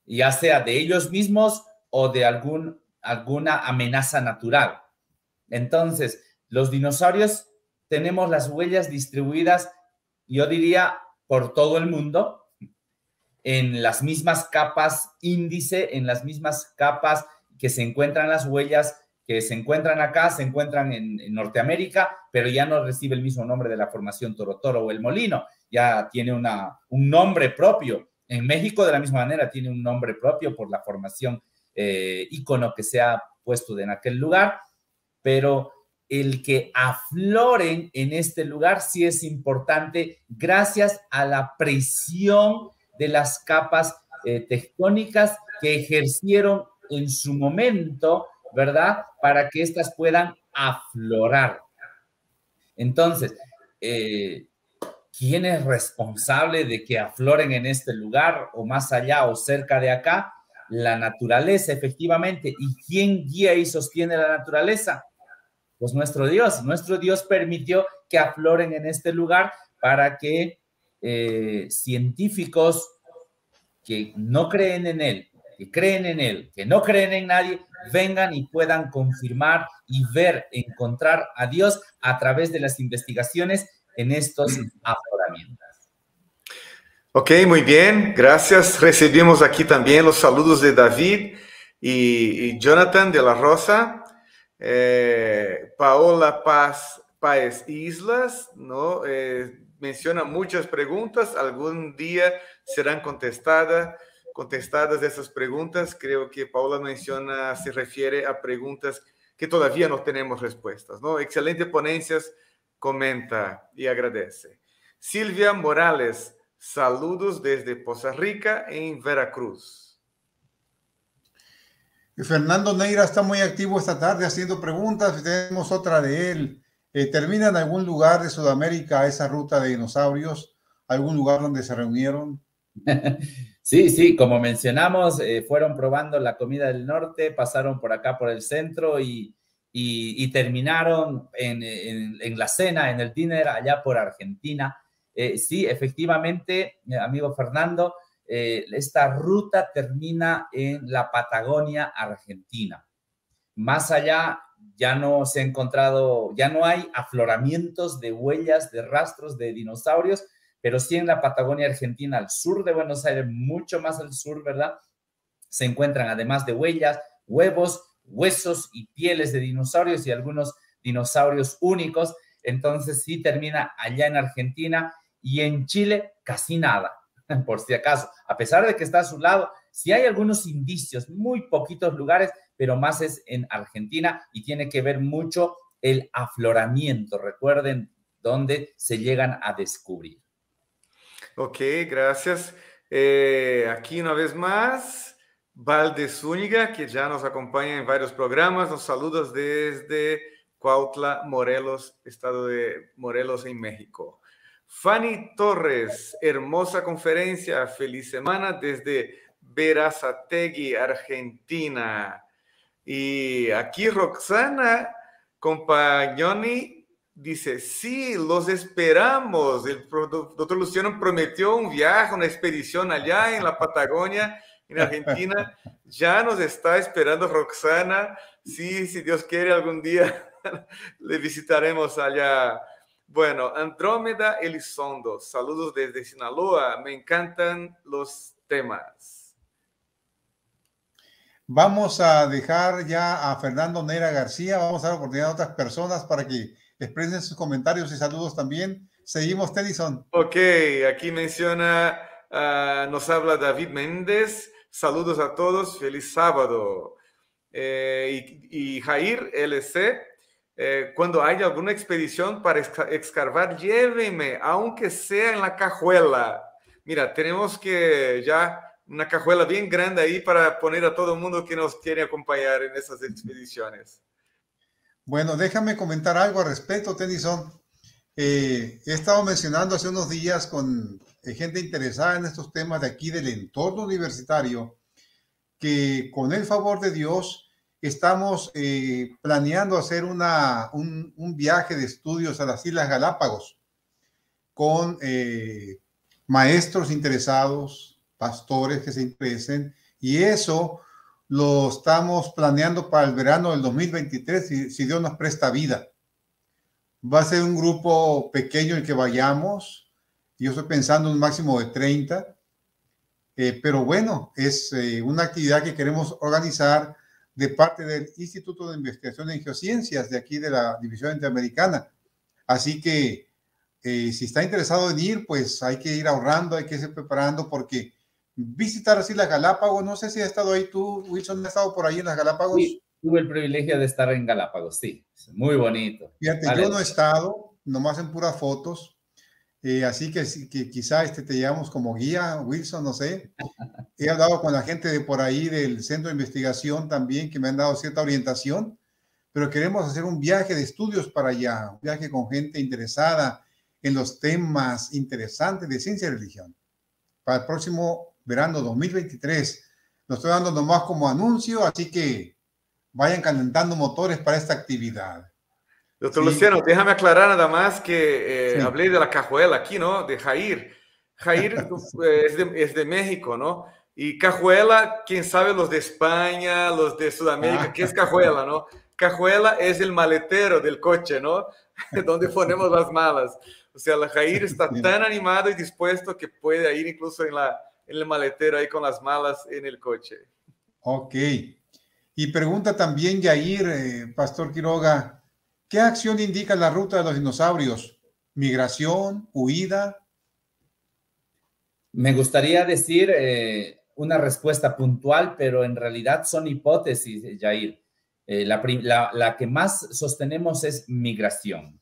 ya sea de ellos mismos o de alguna amenaza natural. Entonces, los dinosaurios tenemos las huellas distribuidas, yo diría, por todo el mundo, en las mismas capas índice, en las mismas capas que se encuentran las huellas que se encuentran acá, se encuentran en Norteamérica, pero ya no recibe el mismo nombre de la formación Toro Toro o el Molino, ya tiene un nombre propio. En México, de la misma manera, tiene un nombre propio por la formación ícono que se ha puesto en aquel lugar, pero el que afloren en este lugar sí es importante gracias a la presión de las capas tectónicas que ejercieron en su momento, ¿verdad? Para que éstas puedan aflorar. Entonces, ¿quién es responsable de que afloren en este lugar o más allá o cerca de acá? La naturaleza, efectivamente. ¿Y quién guía y sostiene la naturaleza? Pues nuestro Dios. Nuestro Dios permitió que afloren en este lugar para que científicos que no creen en Él, que creen en Él, que no creen en nadie, vengan y puedan confirmar y ver, encontrar a Dios a través de las investigaciones en estos afloramientos. Ok, muy bien, gracias. Recibimos aquí también los saludos de David y Jonathan de la Rosa, Paola Paz Páez Islas, ¿no? menciona muchas preguntas, algún día serán contestadas esas preguntas. Creo que Paula menciona, se refiere a preguntas que todavía no tenemos respuestas, ¿no? Excelente ponencias, comenta y agradece. Silvia Morales, saludos desde Poza Rica, en Veracruz. Fernando Neira está muy activo esta tarde haciendo preguntas. Tenemos otra de él. ¿Termina en algún lugar de Sudamérica esa ruta de dinosaurios? ¿Algún lugar donde se reunieron? Sí, sí, como mencionamos, fueron probando la comida del norte, pasaron por acá por el centro y terminaron en la cena, en el dinner, allá por Argentina. Sí, efectivamente, amigo Fernando, esta ruta termina en la Patagonia Argentina. Más allá ya no se ha encontrado, ya no hay afloramientos de huellas, de rastros de dinosaurios, pero sí en la Patagonia Argentina, al sur de Buenos Aires, mucho más al sur, ¿verdad? Se encuentran, además de huellas, huevos, huesos y pieles de dinosaurios y algunos dinosaurios únicos. Entonces sí termina allá en Argentina, y en Chile casi nada, por si acaso. A pesar de que está a su lado, sí hay algunos indicios, muy poquitos lugares, pero más es en Argentina y tiene que ver mucho el afloramiento. Recuerden dónde se llegan a descubrir. Ok, gracias. Aquí una vez más, Valde Zúñiga, que ya nos acompaña en varios programas, nos saluda desde Cuautla, Morelos, estado de Morelos, en México. Fanny Torres, hermosa conferencia, feliz semana desde Berazategui, Argentina. Y aquí Roxana Compagnoni dice, sí, los esperamos. El doctor Luciano prometió un viaje, una expedición allá en la Patagonia, en Argentina. Ya nos está esperando Roxana. Sí, si Dios quiere, algún día le visitaremos allá. Bueno, Andrómeda Elizondo, saludos desde Sinaloa. Me encantan los temas. Vamos a dejar ya a Fernando Neira García. Vamos a dar oportunidad a otras personas para que expresen sus comentarios y saludos también. Seguimos, Tennyson. Ok, aquí menciona, nos habla David Méndez. Saludos a todos, feliz sábado. Y Jair LC, cuando haya alguna expedición para excavar, lléveme, aunque sea en la cajuela. Mira, tenemos que ya una cajuela bien grande ahí para poner a todo el mundo que nos quiere acompañar en esas expediciones. Bueno, déjame comentar algo al respecto, Tennyson. He estado mencionando hace unos días con gente interesada en estos temas de aquí del entorno universitario, que con el favor de Dios estamos planeando hacer un viaje de estudios a las Islas Galápagos con maestros interesados, pastores que se interesen, y eso lo estamos planeando para el verano del 2023, si Dios nos presta vida. Va a ser un grupo pequeño en el que vayamos. Yo estoy pensando en un máximo de 30. Pero bueno, es una actividad que queremos organizar de parte del Instituto de Investigación en Geociencias de aquí de la División Interamericana. Así que si está interesado en ir, pues hay que ir ahorrando, hay que irse preparando, porque visitar así las Galápagos, no sé si has estado ahí tú, Wilson, ¿has estado por ahí en las Galápagos? Sí, tuve el privilegio de estar en Galápagos, sí, muy bonito. Fíjate, yo no he estado, nomás en puras fotos. Así que quizá te llevamos como guía, Wilson, no sé. He hablado con la gente de por ahí del centro de investigación también, que me han dado cierta orientación, pero queremos hacer un viaje de estudios para allá, un viaje con gente interesada en los temas interesantes de ciencia y religión. Para el próximo verano 2023. Lo estoy dando nomás como anuncio, así que vayan calentando motores para esta actividad. Doctor Luciano, déjame aclarar nada más que hablé de la cajuela aquí, ¿no? De Jair. Jair es de México, ¿no? Y cajuela, quién sabe los de España, los de Sudamérica, ¿qué es cajuela, no? Cajuela es el maletero del coche, ¿no? Donde ponemos las malas. O sea, la Jair está tan animado y dispuesto que puede ir incluso en el maletero ahí con las malas en el coche. Ok. Y pregunta también Yair, Pastor Quiroga, ¿qué acción indica la ruta de los dinosaurios? migración, huida. Me gustaría decir una respuesta puntual, pero en realidad son hipótesis, Jair. La que más sostenemos es migración.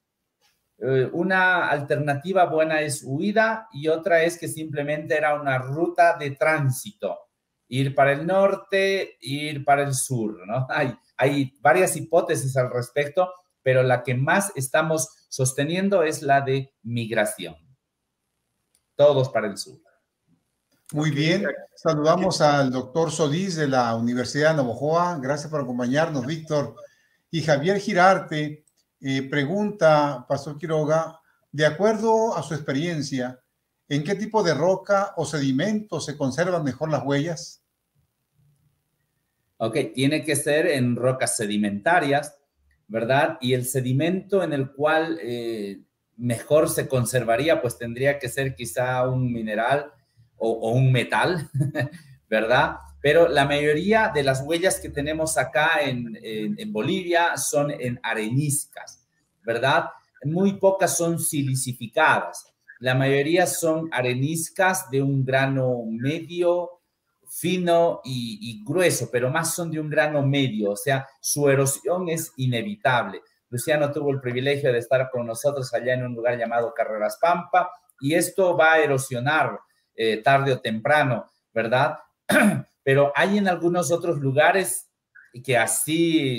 Una alternativa buena es huida y otra es que simplemente era una ruta de tránsito. Ir para el norte, ir para el sur, ¿no? Hay varias hipótesis al respecto, pero la que más estamos sosteniendo es la de migración. Todos para el sur. Muy bien. Saludamos al doctor Solís de la Universidad de Navojoa. Gracias por acompañarnos, Víctor. Y Javier Girarte pregunta, Pastor Quiroga, de acuerdo a su experiencia, ¿en qué tipo de roca o sedimento se conservan mejor las huellas? Ok, tiene que ser en rocas sedimentarias, ¿verdad? Y el sedimento en el cual mejor se conservaría, pues tendría que ser quizá un mineral o un metal, ¿verdad? Pero la mayoría de las huellas que tenemos acá en Bolivia son en areniscas, ¿verdad? Muy pocas son silicificadas. La mayoría son areniscas de un grano medio, fino y grueso, pero más son de un grano medio, o sea, su erosión es inevitable. Luciano tuvo el privilegio de estar con nosotros allá en un lugar llamado Carreras Pampa, y esto va a erosionar tarde o temprano, ¿verdad? Pero hay en algunos otros lugares que así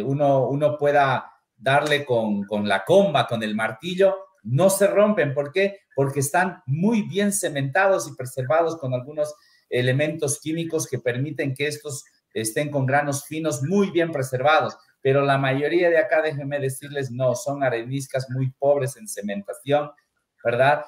uno pueda darle con la comba, con el martillo, no se rompen. ¿Por qué? Porque están muy bien cementados y preservados con algunos elementos químicos que permiten que estos estén con granos finos muy bien preservados. Pero la mayoría de acá, déjenme decirles, no, son areniscas muy pobres en cementación, ¿verdad?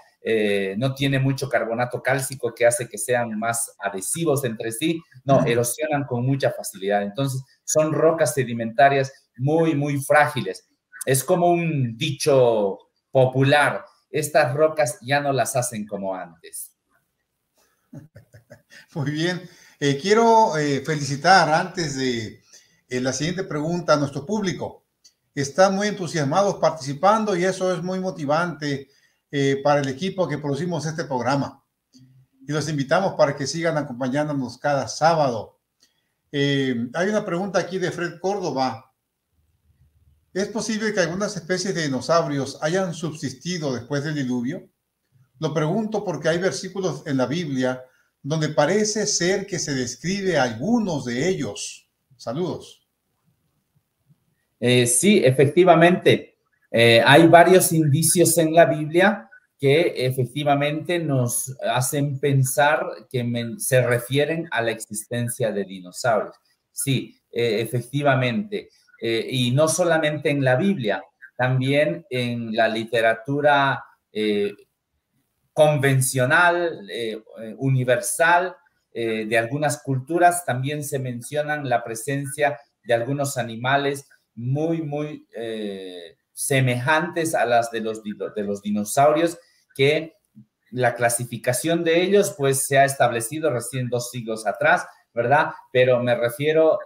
No tiene mucho carbonato cálcico que hace que sean más adhesivos entre sí, no, erosionan con mucha facilidad. Entonces, son rocas sedimentarias muy, muy frágiles. Es como un dicho popular, estas rocas ya no las hacen como antes. Muy bien. Quiero felicitar antes de la siguiente pregunta a nuestro público. Están muy entusiasmados participando y eso es muy motivante para el equipo que producimos este programa. Y los invitamos para que sigan acompañándonos cada sábado. Hay una pregunta aquí de Fred Córdoba. ¿Es posible que algunas especies de dinosaurios hayan subsistido después del diluvio? Lo pregunto porque hay versículos en la Biblia donde parece ser que se describe a algunos de ellos. Saludos. Sí, efectivamente. Hay varios indicios en la Biblia que efectivamente nos hacen pensar que se refieren a la existencia de dinosaurios. Sí, efectivamente. Y no solamente en la Biblia, también en la literatura convencional, universal, de algunas culturas, también se mencionan la presencia de algunos animales muy, muy semejantes a las de los dinosaurios, que la clasificación de ellos pues se ha establecido recién 2 siglos atrás, ¿verdad? Pero me refiero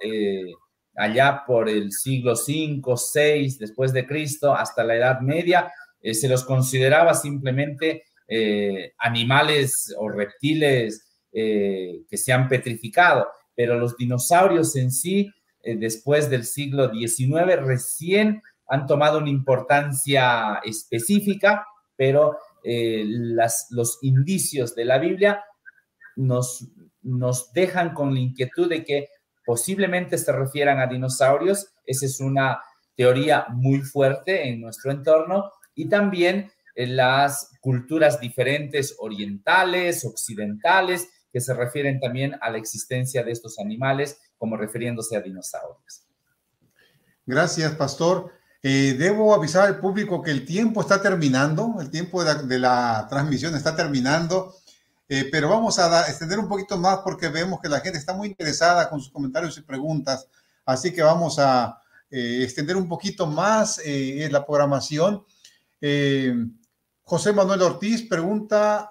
allá por el siglo V, VI, después de Cristo, hasta la Edad Media, se los consideraba simplemente animales o reptiles que se han petrificado, pero los dinosaurios en sí, después del siglo XIX, recién han tomado una importancia específica, pero los indicios de la Biblia nos dejan con la inquietud de que posiblemente se refieran a dinosaurios. Esa es una teoría muy fuerte en nuestro entorno, y también en las culturas diferentes, orientales, occidentales, que se refieren también a la existencia de estos animales como refiriéndose a dinosaurios. Gracias, pastor. Debo avisar al público que el tiempo está terminando, el tiempo de la transmisión está terminando, pero vamos a extender un poquito más porque vemos que la gente está muy interesada con sus comentarios y preguntas, así que vamos a extender un poquito más la programación. José Manuel Ortiz pregunta,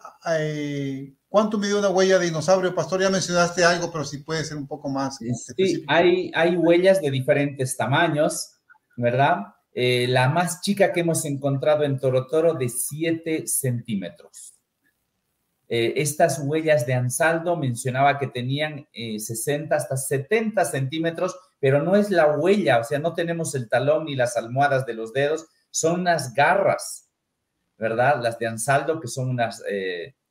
¿cuánto mide una huella de dinosaurio? Pastor, ya mencionaste algo, pero si puede ser un poco más específico. Sí, hay huellas de diferentes tamaños, ¿verdad? la más chica que hemos encontrado en Torotoro de 7 centímetros. Estas huellas de Ansaldo mencionaba que tenían 60 hasta 70 centímetros, pero no es la huella, o sea, no tenemos el talón ni las almohadas de los dedos, son unas garras, ¿verdad? Las de Ansaldo, que son unas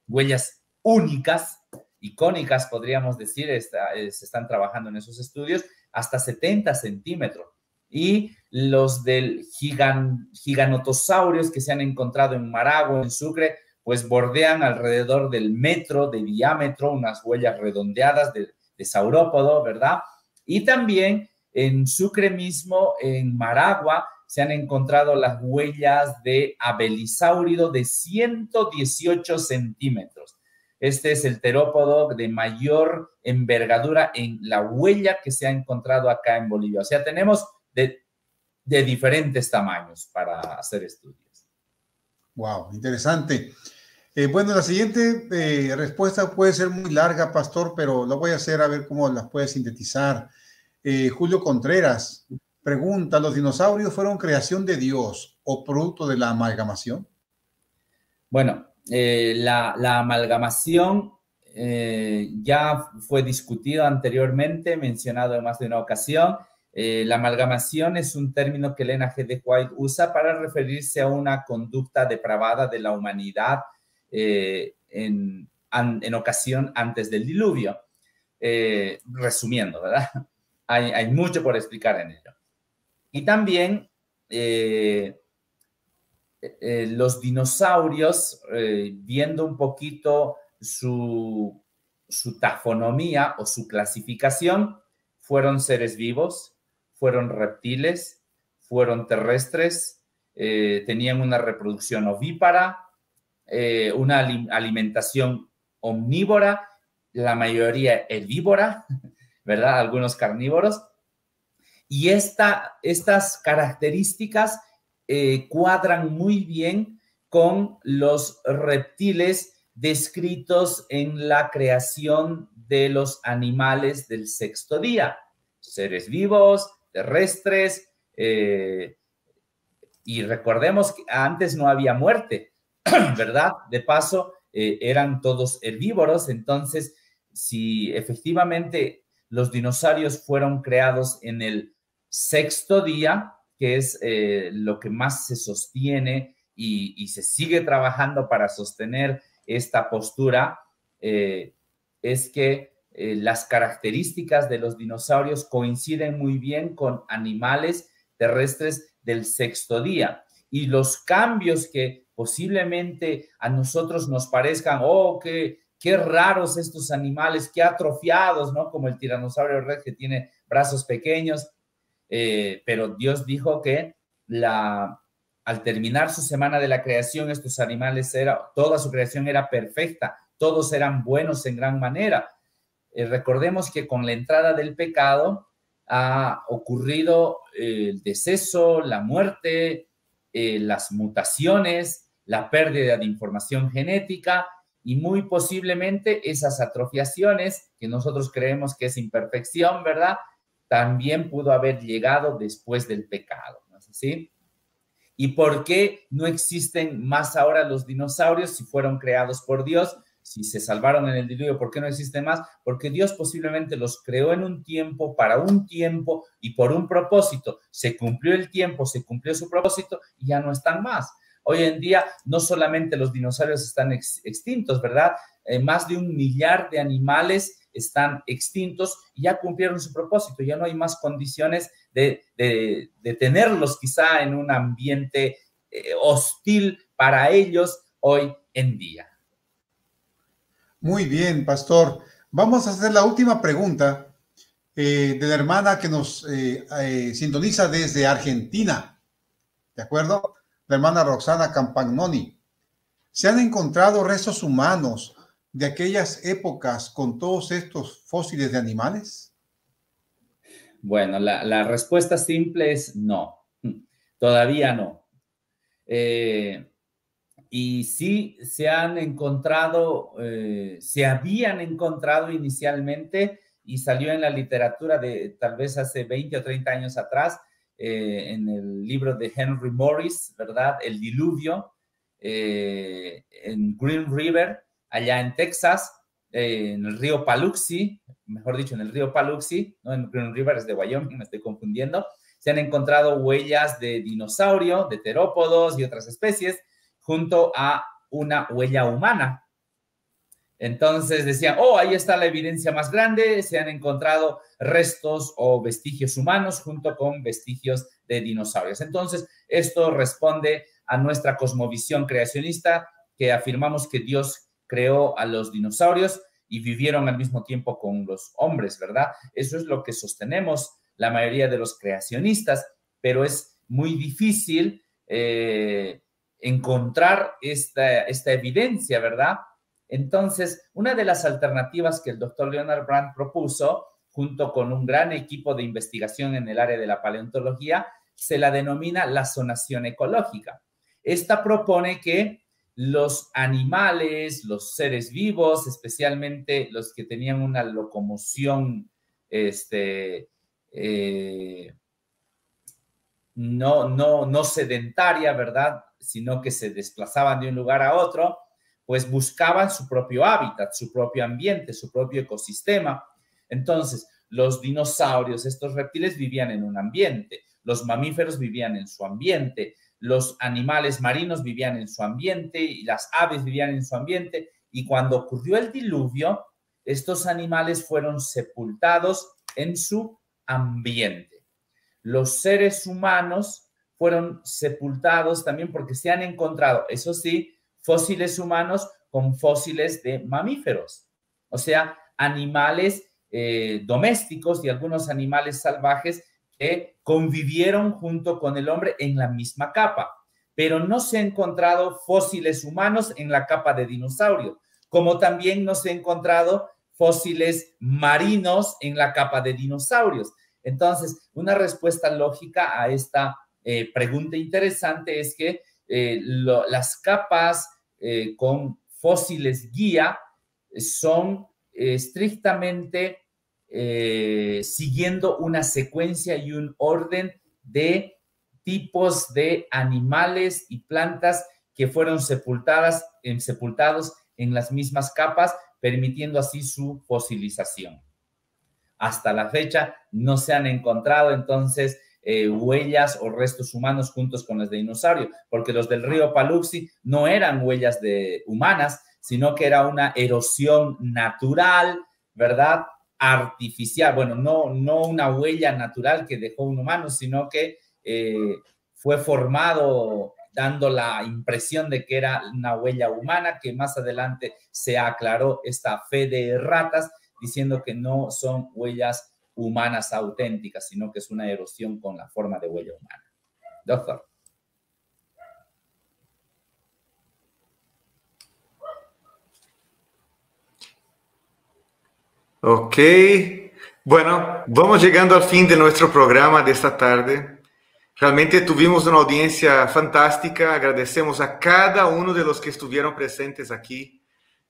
huellas únicas, icónicas, podríamos decir, se están trabajando en esos estudios, hasta 70 centímetros. Y los del giganotosaurios que se han encontrado en Maragua, en Sucre, pues bordean alrededor del metro de diámetro, unas huellas redondeadas de saurópodo, ¿verdad? Y también en Sucre mismo, en Maragua, se han encontrado las huellas de abelisáurido de 118 centímetros. Este es el terópodo de mayor envergadura en la huella que se ha encontrado acá en Bolivia. O sea, tenemos de diferentes tamaños para hacer estudios. Wow, interesante. Bueno, la siguiente respuesta puede ser muy larga, Pastor, pero lo voy a hacer a ver cómo las puede sintetizar. Julio Contreras pregunta, ¿los dinosaurios fueron creación de Dios o producto de la amalgamación? Bueno, la amalgamación ya fue discutido anteriormente, mencionado en más de una ocasión. La amalgamación es un término que Lena G. de White usa para referirse a una conducta depravada de la humanidad en ocasión antes del diluvio. Resumiendo, ¿verdad? Hay mucho por explicar en ello. Y también los dinosaurios, viendo un poquito su taxonomía o su clasificación, fueron seres vivos, fueron reptiles, fueron terrestres, tenían una reproducción ovípara, una alimentación omnívora, la mayoría herbívora, ¿verdad? Algunos carnívoros. Y estas características cuadran muy bien con los reptiles descritos en la creación de los animales del sexto día. Seres vivos, terrestres, y recordemos que antes no había muerte, ¿verdad? De paso, eran todos herbívoros, entonces, si efectivamente los dinosaurios fueron creados en el sexto día, que es lo que más se sostiene y se sigue trabajando para sostener esta postura, es que las características de los dinosaurios coinciden muy bien con animales terrestres del sexto día. Y los cambios que posiblemente a nosotros nos parezcan, oh, qué raros estos animales, qué atrofiados, ¿no? Como el tiranosaurio rex que tiene brazos pequeños, pero Dios dijo que al terminar su semana de la creación, estos animales, toda su creación era perfecta, todos eran buenos en gran manera. Recordemos que con la entrada del pecado ha ocurrido el deceso, la muerte, las mutaciones, la pérdida de información genética y muy posiblemente esas atrofiaciones que nosotros creemos que es imperfección, ¿verdad? También pudo haber llegado después del pecado, ¿no es así? ¿Y por qué no existen más ahora los dinosaurios si fueron creados por Dios? Si se salvaron en el diluvio, ¿por qué no existen más? Porque Dios posiblemente los creó en un tiempo, para un tiempo y por un propósito. Se cumplió el tiempo, se cumplió su propósito y ya no están más. Hoy en día no solamente los dinosaurios están extintos, ¿verdad? Más de 1 millar de animales están extintos y ya cumplieron su propósito. Ya no hay más condiciones de tenerlos quizá en un ambiente hostil para ellos hoy en día. Muy bien, Pastor. Vamos a hacer la última pregunta de la hermana que nos sintoniza desde Argentina. ¿De acuerdo? La hermana Roxana Campagnoni. ¿Se han encontrado restos humanos de aquellas épocas con todos estos fósiles de animales? Bueno, la respuesta simple es no. Todavía no. Y sí se han encontrado, se habían encontrado inicialmente y salió en la literatura de tal vez hace 20 o 30 años atrás, en el libro de Henry Morris, ¿verdad? El diluvio en Green River, allá en Texas, en el río Paluxy, mejor dicho, en el río Paluxy, ¿no? En Green River es de Wyoming, me estoy confundiendo. Se han encontrado huellas de dinosaurio, de terópodos y otras especies, junto a una huella humana. Entonces decían, oh, ahí está la evidencia más grande, se han encontrado restos o vestigios humanos junto con vestigios de dinosaurios. Entonces, esto responde a nuestra cosmovisión creacionista, que afirmamos que Dios creó a los dinosaurios y vivieron al mismo tiempo con los hombres, ¿verdad? Eso es lo que sostenemos la mayoría de los creacionistas, pero es muy difícil encontrar esta evidencia, ¿verdad? Entonces, una de las alternativas que el doctor Leonard Brandt propuso, junto con un gran equipo de investigación en el área de la paleontología, se la denomina la zonación ecológica. Esta propone que los animales, los seres vivos, especialmente los que tenían una locomoción no sedentaria, ¿verdad?, sino que se desplazaban de un lugar a otro, pues buscaban su propio hábitat, su propio ambiente, su propio ecosistema. Entonces, los dinosaurios, estos reptiles, vivían en un ambiente, los mamíferos vivían en su ambiente, los animales marinos vivían en su ambiente y las aves vivían en su ambiente. Y cuando ocurrió el diluvio, estos animales fueron sepultados en su ambiente. Los seres humanos fueron sepultados también porque se han encontrado, eso sí, fósiles humanos con fósiles de mamíferos, o sea, animales domésticos y algunos animales salvajes que convivieron junto con el hombre en la misma capa, pero no se han encontrado fósiles humanos en la capa de dinosaurio, como también no se han encontrado fósiles marinos en la capa de dinosaurios. Entonces, una respuesta lógica a esta pregunta interesante es que las capas con fósiles guía son estrictamente siguiendo una secuencia y un orden de tipos de animales y plantas que fueron sepultados en las mismas capas, permitiendo así su fosilización. Hasta la fecha no se han encontrado entonces huellas o restos humanos juntos con los de dinosaurio, porque los del río Paluxy no eran huellas humanas, sino que era una erosión natural, ¿verdad?, artificial. Bueno, no una huella natural que dejó un humano, sino que fue formado dando la impresión de que era una huella humana, que más adelante se aclaró esta fe de erratas, diciendo que no son huellas humanas auténticas, sino que es una erosión con la forma de huella humana. Doctor. Ok, bueno, vamos llegando al fin de nuestro programa de esta tarde. Realmente tuvimos una audiencia fantástica. Agradecemos a cada uno de los que estuvieron presentes aquí.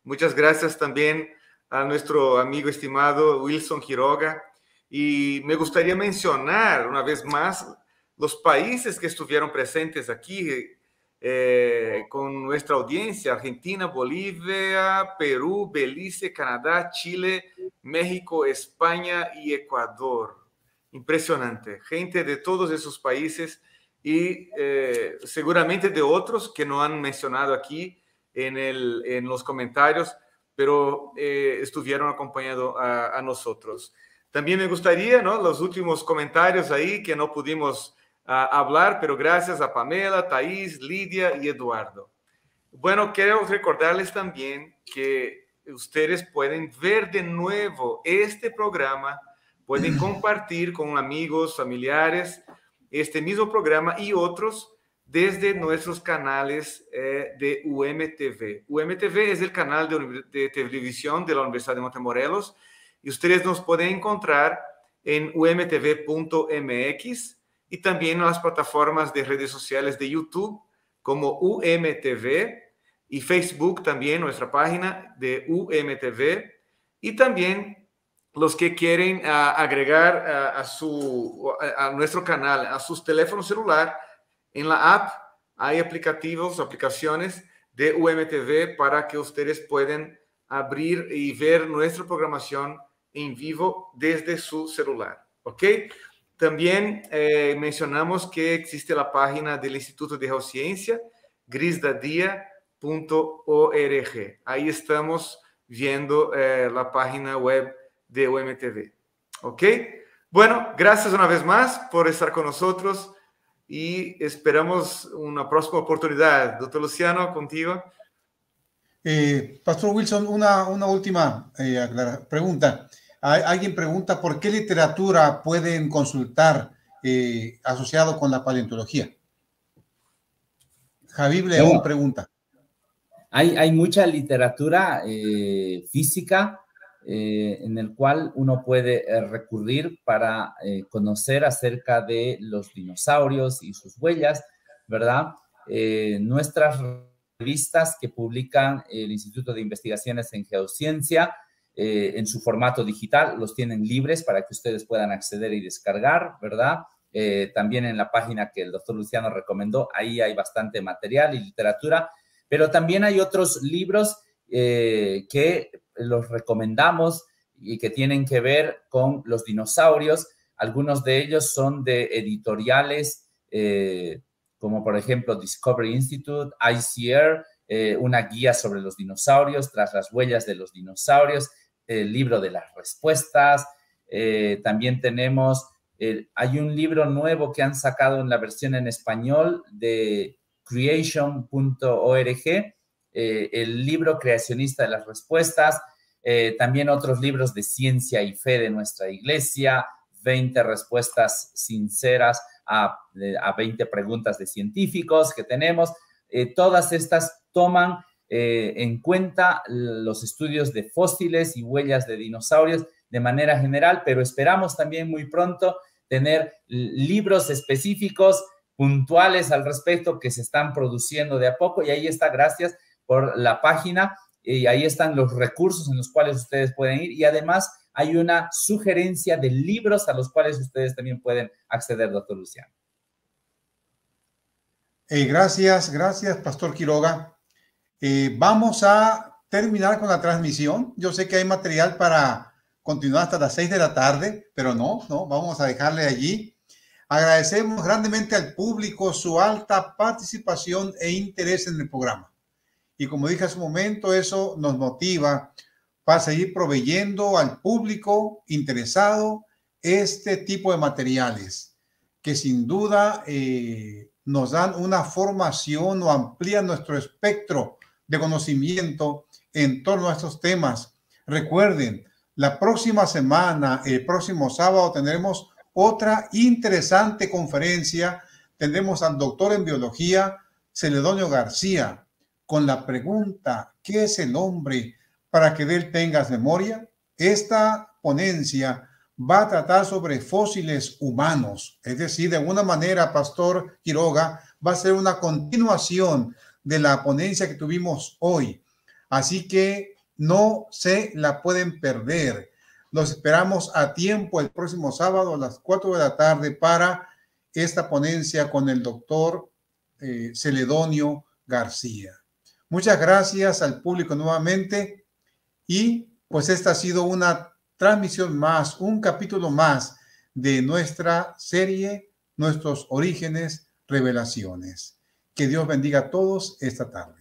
Muchas gracias también a nuestro amigo estimado Wilson Quiroga. Y me gustaría mencionar una vez más los países que estuvieron presentes aquí con nuestra audiencia: Argentina, Bolivia, Perú, Belice, Canadá, Chile, México, España y Ecuador. Impresionante, gente de todos esos países y seguramente de otros que no han mencionado aquí en los comentarios, pero estuvieron acompañando a nosotros. También me gustaría, ¿no?, los últimos comentarios ahí que no pudimos hablar, pero gracias a Pamela, Thais, Lidia y Eduardo. Bueno, quiero recordarles también que ustedes pueden ver de nuevo este programa, pueden compartir con amigos, familiares, este mismo programa y otros desde nuestros canales de UMTV. UMTV es el canal de televisión de la Universidad de Montemorelos y ustedes nos pueden encontrar en umtv.mx y también en las plataformas de redes sociales de YouTube como UMTV y Facebook también, nuestra página de UMTV, y también los que quieren agregar a nuestro canal, a sus teléfonos celular, en la app hay aplicaciones de UMTV para que ustedes puedan abrir y ver nuestra programación en vivo desde su celular. ¿Ok? También mencionamos que existe la página del Instituto de Geociencia, grisdadia.org. Ahí estamos viendo la página web de UMTV. ¿Ok? Bueno, gracias una vez más por estar con nosotros y esperamos una próxima oportunidad. Doctor Luciano, contigo. Pastor Wilson, una última pregunta. Alguien pregunta por qué literatura pueden consultar asociado con la paleontología. Javier León pregunta. Hay mucha literatura física en el cual uno puede recurrir para conocer acerca de los dinosaurios y sus huellas, ¿verdad? Nuestras revistas que publican el Instituto de Investigaciones en Geociencia, en su formato digital, los tienen libres para que ustedes puedan acceder y descargar, ¿verdad? También en la página que el doctor Luciano recomendó, ahí hay bastante material y literatura, pero también hay otros libros que los recomendamos y que tienen que ver con los dinosaurios. Algunos de ellos son de editoriales como por ejemplo Discovery Institute, ICR, una guía sobre los dinosaurios, tras las huellas de los dinosaurios, el libro de las respuestas. También tenemos, hay un libro nuevo que han sacado en la versión en español de creation.org, el libro creacionista de las respuestas, también otros libros de ciencia y fe de nuestra iglesia, 20 respuestas sinceras a 20 preguntas de científicos que tenemos. Todas estas toman en cuenta los estudios de fósiles y huellas de dinosaurios de manera general, pero esperamos también muy pronto tener libros específicos, puntuales al respecto, que se están produciendo de a poco, y ahí está, gracias por la página, y ahí están los recursos en los cuales ustedes pueden ir, y además hay una sugerencia de libros a los cuales ustedes también pueden acceder, doctor Luciano. Gracias, Pastor Quiroga. Vamos a terminar con la transmisión. Yo sé que hay material para continuar hasta las 6 de la tarde, pero no, vamos a dejarle allí. Agradecemos grandemente al público su alta participación e interés en el programa. Y como dije hace un momento, eso nos motiva para seguir proveyendo al público interesado este tipo de materiales que sin duda nos dan una formación o amplían nuestro espectro de conocimiento en torno a estos temas. Recuerden, la próxima semana, el próximo sábado, tendremos otra interesante conferencia. Tendremos al doctor en biología, Celedonio García, con la pregunta, ¿qué es el hombre? Para que de él tengas memoria. Esta ponencia va a tratar sobre fósiles humanos. Es decir, de alguna manera, Pastor Quiroga, va a ser una continuación de la ponencia que tuvimos hoy. Así que no se la pueden perder. Los esperamos a tiempo el próximo sábado a las 4 de la tarde para esta ponencia con el doctor Celedonio García. Muchas gracias al público nuevamente y pues esta ha sido una transmisión más, un capítulo más de nuestra serie, Nuestros Orígenes, Revelaciones. Que Dios bendiga a todos esta tarde.